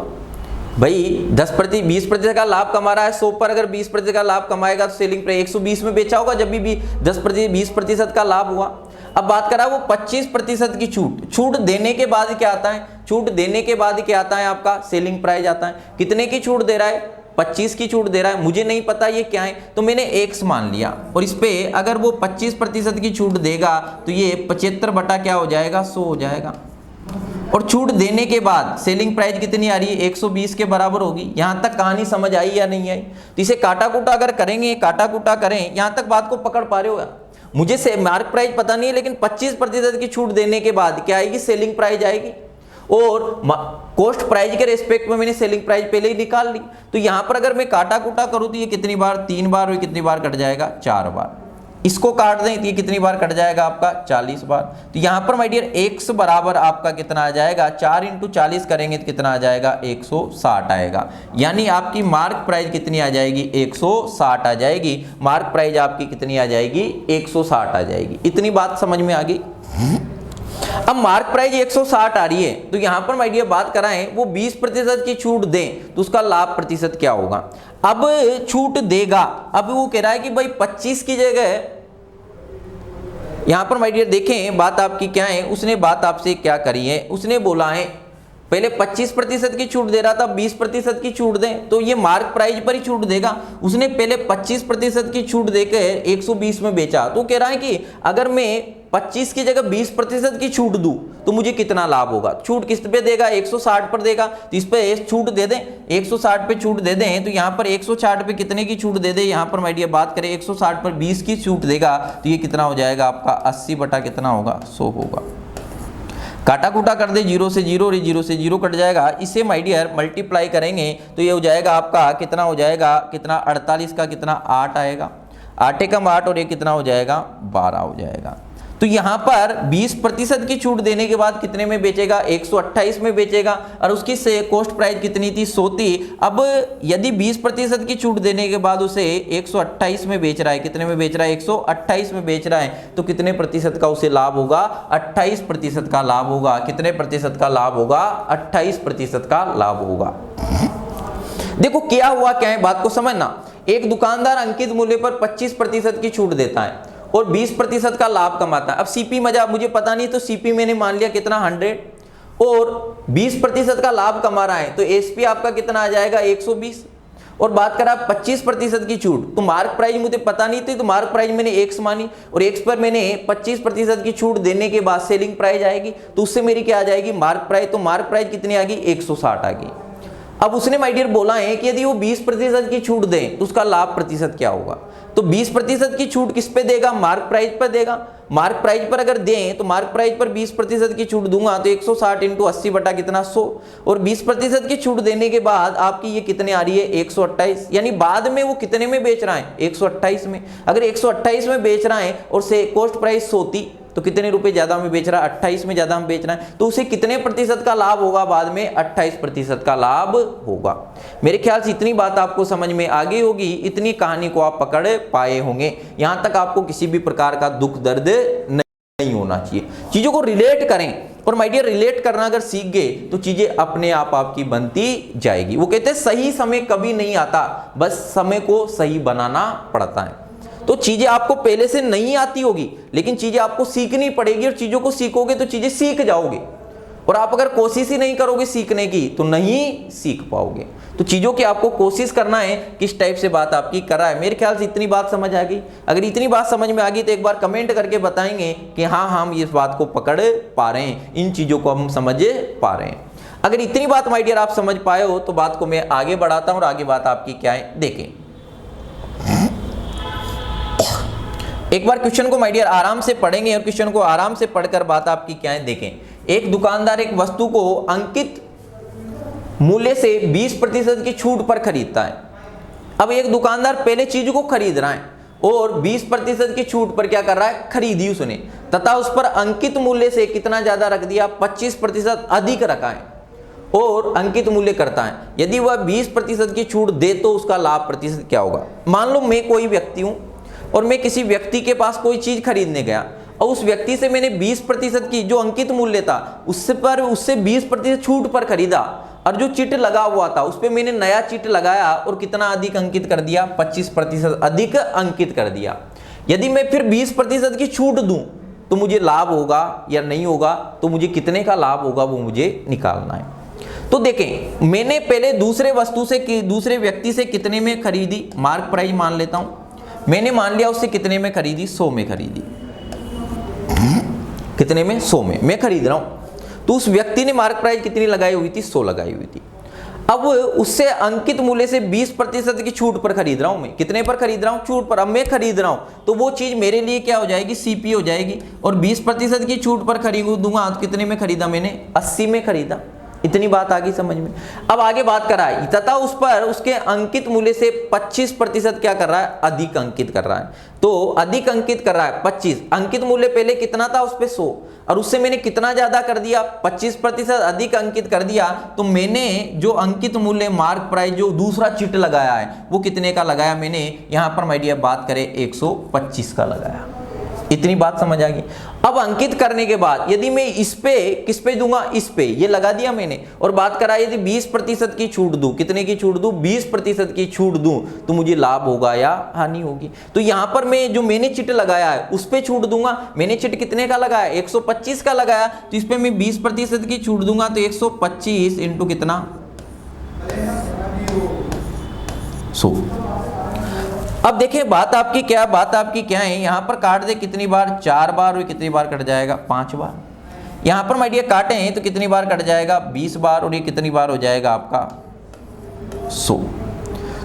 Speaker 1: भाई। 20% का लाभ कमा रहा है 100 पर, अगर 20% का लाभ कमाएगा तो सेलिंग प्राइस 120 में बेचा होगा जब भी 20% का लाभ हुआ। अब बात करा वो 25% की छूट देने के बाद क्या आता है? छूट देने के बाद क्या आता है? आपका सेलिंग प्राइस आता है। कितने की छूट दे रहा है? 25 की छूट दे रहा है। मुझे नहीं पता ये क्या है, तो मैंने x मान लिया और इस पे अगर वो 25% की छूट देगा तो ये 75 बटा क्या हो जाएगा? 100 हो जाएगा। और छूट देने के बाद सेलिंग प्राइस कितनी आ रही है? 120 के बराबर होगी। यहां तक कहानी समझ आई या नहीं आई? तो इसे काटा कूटा अगर करेंगे, काटा कूटा करें, यहां तक बात को पकड़ पा रहे हो? मुझे से मार्क प्राइस पता नहीं है, लेकिन 25% की छूट देने के बाद क्या आएगी? सेलिंग प्राइस आएगी। और कॉस्ट प्राइस के रेस्पेक्ट में मैंने सेलिंग प्राइस पहले ही निकाल ली। तो यहां पर अगर मैं काटा कूटा करूं तो ये कितनी बार? 3 बार। और कितनी बार कट जाएगा? 4 बार। इसको काट दें तो ये कितनी बार कट जाएगा? आपका 40 बार। तो यहां पर माय डियर x बराबर आपका कितना आ जाएगा? 4 × 40 करेंगे तो कितना आ जाएगा? 160 आएगा। यानी आपकी मार्क प्राइस कितनी आ जाएगी? 160 आ जाएगी। मार्क प्राइस आपकी कितनी आ जाएगी? 160 आ जाएगी। इतनी बात समझ में आ गई? अब मार्क प्राइस 160 आ रही है तो यहां पर माय डियर बात कराएं वो 20% की छूट दें तो उसका लाभ प्रतिशत क्या होगा? अब छूट देगा, अब वो कह रहा है कि भाई 25 की जगह, यहां पर माय डियर देखें बात आपकी क्या है, उसने बात आपसे क्या करी है? उसने बोला है पहले 25% की छूट दे रहा था, 20% की छूट दें तो ये मार्क प्राइस पर ही छूट देगा। उसने पहले 25% की छूट देकर 120 में बेचा, तो कह रहा है कि अगर मैं 25 की जगह 20% की छूट दूं तो मुझे कितना लाभ होगा? छूट किस पे देगा? 160 पर देगा। तो इस पे छूट दे दें, 160 पे छूट दे दें। तो यहाँ पर 160 पे कितने की छूट दे दे? यहाँ पर माय डियर बात करें 160 पर 20 की छूट देगा तो ये कितना हो जाएगा आपका? 80 बटा कितना होगा? 100 होगा। काटा कूटा कर दे, 0 से 0 और 0 से 0 कट जाएगा। इसे माय डियर मल्टीप्लाई करेंगे तो ये हो जाएगा आपका कितना हो जाएगा? कितना? 48 का कितना? 8 आएगा। 8 एकम 8 और ये कितना हो जाएगा? 12 हो जाएगा। तो यहां पर 20% की छूट देने के बाद कितने में बेचेगा? 128 में बेचेगा। और उसकी से कॉस्ट प्राइस कितनी थी? 100 थी। अब यदि 20% की छूट देने के बाद उसे 128 में बेच रहा है, कितने में बेच रहा है? 128 में बेच रहा है, तो कितने प्रतिशत का उसे लाभ होगा? 28% का लाभ होगा। कितने प्रतिशत का लाभ होगा? 28% का लाभ होगा। देखो क्या हुआ, क्या है बात को समझना। एक दुकानदार अंकित मूल्य पर 25% की छूट देता है और 20% का लाभ कमाता है। अब सीपी मुझे पता नहीं, तो सीपी मैंने मान लिया कितना? 100 और 20% का लाभ कमा रहा है तो एसपी आपका कितना आ जाएगा? 120। और बात करा 25% की छूट, तो मार्क प्राइस मुझे पता नहीं थी तो मार्क प्राइस मैंने x मानी और x पर मैंने 25% की छूट देने के बाद सेलिंग प्राइस आएगी तो उससे मेरी क्या आ जाएगी? Mark price. तो मार्क प्राइस कितनी आ गई? 160 आ गई। अब उसने माय डियर बोला है कि यदि वो 20% की छूट दे तो उसका लाभ प्रतिशत क्या होगा? तो 20% की छूट किस पे देगा? मार्क प्राइस पर देगा। मार्क प्राइस पर अगर दें तो मार्क प्राइस पर 20% की छूट दूंगा तो 160 × 80 बटा कितना? 100। और 20% की छूट देने के बाद आपकी ये कितने आ रही है? 128। यानी बाद में वो कितने में बेच रहा है? 128 में। अगर 128 में बेच रहा है और से कॉस्ट प्राइस 100 थी तो कितने रुपए ज्यादा में बेच रहा है? 28 में ज्यादा में बेच रहा है, तो उसे कितने प्रतिशत का लाभ होगा? बाद में 28% का लाभ होगा। मेरे ख्याल से इतनी बात आपको समझ में आ गई होगी, इतनी कहानी को आप पकड़ पाए होंगे। यहां तक आपको किसी भी प्रकार का दुख दर्द नहीं होना चाहिए। चीजों को रिलेट करें और माय डियर रिलेट करना अगर सीख गए तो चीजें अपने आप आपकी बनती जाएगी। वो कहते हैं सही समय कभी नहीं आता, बस समय को सही बनाना पड़ता है। तो चीजें आपको पहले से नहीं आती होगी लेकिन चीजें आपको सीखनी पड़ेगी और चीजों को सीखोगे तो चीजें सीख जाओगे। और आप अगर कोशिश ही नहीं करोगे सीखने की तो नहीं सीख पाओगे। तो चीजों की आपको कोशिश करना है किस टाइप से बात आपकी कर रहा है। मेरे ख्याल से इतनी बात समझ आ गई। अगर इतनी बात समझ में आ गई तो एक बार कमेंट करके बताएंगे कि हाँ हम इस बात को पकड़ पा रहे हैं, इन चीजों को हम समझ पा रहे हैं। अगर इतनी बात माय डियर आप समझ पाए हो तो बात को मैं आगे बढ़ाता हूं और आगे बात आपकी क्या है देखें। एक बार क्वेश्चन को माय डियर आराम से पढ़ेंगे और क्वेश्चन को आराम से पढ़कर बात आपकी क्या है देखें। एक दुकानदार एक वस्तु को अंकित मूल्य से 20% की छूट पर खरीदता है। अब एक दुकानदार पहले चीज को खरीद रहा है और 20% की छूट पर क्या कर रहा है? खरीदी उसने, तथा उस पर अंकित मूल्य से कितना ज्यादा रख दिया? 25% अधिक रखा है और अंकित मूल्य करता है। यदि वह 20% की छूट दे तो उसका लाभ प्रतिशत क्या होगा? मान लो मैं कोई व्यक्ति हूं, और मैं किसी व्यक्ति के पास कोई चीज खरीदने गया और उस व्यक्ति से मैंने 20% की जो अंकित मूल्य था उससे 20% छूट पर खरीदा और जो चिट लगा हुआ था उस पर मैंने नया चिट लगाया और कितना अधिक अंकित कर दिया, 25% अधिक अंकित कर दिया। यदि मैं फिर 20% की छूट दूं तो मुझे लाभ होगा या नहीं होगा, तो मुझे कितने का लाभ होगा वो मुझे निकालना है। तो देखें, मैंने पहले दूसरे व्यक्ति से कितने में खरीदी, मार्क प्राइस मान लेता हूं। मैंने मान लिया उससे कितने में खरीदी, 100 में खरीदी। कितने में, 100 में मैं खरीद रहा हूं। तो उस व्यक्ति ने मार्क प्राइस कितनी लगाई हुई थी, 100 लगाई हुई थी। अब उससे अंकित मूल्य से 20% की छूट पर खरीद रहा हूं मैं। कितने पर खरीद रहा हूं, छूट पर। अब मैं खरीद रहा हूं तो वो चीज मेरे लिए क्या हो जाएगी, सीपी हो जाएगी। और 20% की छूट पर खरीदूंगा तो कितने में खरीदा मैंने, 80 में खरीदा। इतनी बात आ गई समझ में। अब आगे बात कर रहा है तथा उस पर उसके अंकित मूल्य से 25% क्या कर रहा है, अधिक अंकित कर रहा है। तो अधिक अंकित कर रहा है 25। अंकित मूल्य पहले कितना था उस पे 100 और उससे मैंने कितना ज्यादा कर दिया, 25% अधिक अंकित कर दिया। तो मैंने जो अंकित मूल्य मार्क प्राइस जो दूसरा चिट लगाया है वो कितने का लगाया मैंने, यहां पर माय डियर बात करें 125 का लगाया। इतनी बात समझ आ गई। अब अंकित करने के बाद यदि मैं इस पे किस पे दूंगा, इस पे ये लगा दिया मैंने। और बात करा यदि 20% की छूट दूं, कितने की छूट दूं, 20% की छूट दूं तो मुझे लाभ होगा या हानि होगी। तो यहां पर मैं जो मैंने चिट लगाया है उस पे छूट दूंगा। मैंने चिट कितने का लगाया, 125 का लगाया, तो इस पे मैं 20% की छूट दूंगा तो 125 इंटू कितना, 100। अब देखिए बात आपकी क्या है, यहां पर काट दे कितनी बार, 4 बार, और कितनी बार कट जाएगा, 5 बार। यहां पर माय डियर काटे हैं तो कितनी बार कट जाएगा, 20 बार, और ये कितनी बार हो जाएगा आपका 100।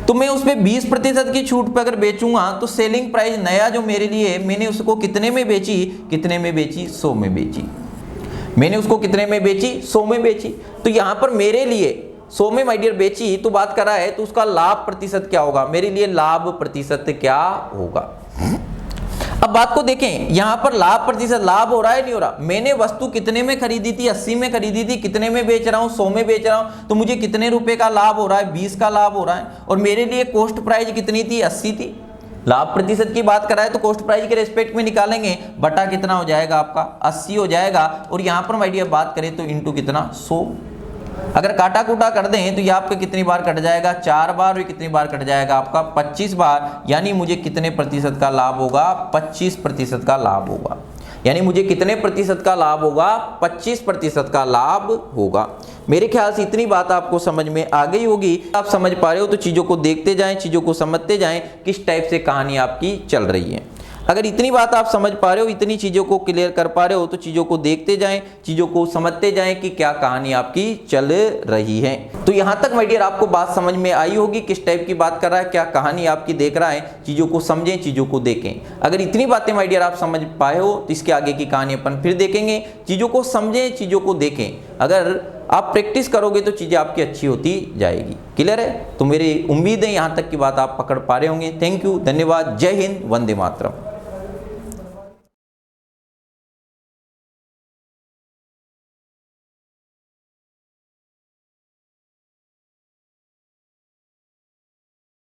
Speaker 1: तो मैं उसमें 20% की छूट पर अगर बेचूंगा तो सेलिंग प्राइस नया जो मेरे लिए, मैंने उसको कितने में बेची, 100 में बेची। मैंने उसको कितने में बेची, 100 में बेची। तो यहां पर मेरे लिए 100 में माय डियर बेची तो बात करा है तो उसका लाभ प्रतिशत क्या होगा, मेरे लिए लाभ प्रतिशत क्या होगा। अब बात को देखें, यहां पर लाभ प्रतिशत, लाभ हो रहा है नहीं हो रहा। मैंने वस्तु कितने में खरीदी थी, 80 में खरीदी थी, कितने में बेच रहा हूं, 100 में बेच रहा हूं, तो मुझे कितने रुपए का लाभ हो रहा है, 20 का लाभ हो रहा है। और मेरे लिए कॉस्ट प्राइस कितनी थी, 80 थी। लाभ प्रतिशत की बात कराए तो कॉस्ट प्राइस के रेस्पेक्ट में निकालेंगे, बटा कितना हो जाएगा आपका 80 हो जाएगा। और यहां पर माय डियर बात करें तो इंटू कितना, 100। अगर काटा कूटा कर दें तो ये आपका कितनी बार कट जाएगा, 4 बार, और कितनी बार कट जाएगा आपका 25 बार। यानी मुझे कितने प्रतिशत का लाभ होगा, 25% का लाभ होगा। यानी मुझे कितने प्रतिशत का लाभ होगा, 25% का लाभ होगा। मेरे ख्याल से इतनी बात आपको समझ में आ गई होगी। आप समझ पा रहे हो तो चीज़ों को देखते जाएं, चीज़ों को समझते जाएं, किस टाइप से कहानी आपकी चल रही है। अगर इतनी बात आप समझ पा रहे हो, इतनी चीज़ों को क्लियर कर पा रहे हो तो चीज़ों को देखते जाएं, चीज़ों को समझते जाएं कि क्या कहानी आपकी चल रही है। तो यहाँ तक माय डियर आपको बात समझ में आई होगी, किस टाइप की बात कर रहा है, क्या कहानी आपकी देख रहा है। चीज़ों को समझें, चीज़ों को देखें। अगर इतनी बातें माय डियर आप समझ पाए हो तो इसके आगे की कहानी अपन फिर देखेंगे। चीज़ों को समझें, चीज़ों को देखें। अगर आप प्रैक्टिस करोगे तो चीज़ें आपकी अच्छी होती जाएगी। क्लियर है? तो मेरी उम्मीद है यहाँ तक की बात आप पकड़ पा रहे होंगे। थैंक यू, धन्यवाद, जय हिंद, वंदे मातरम।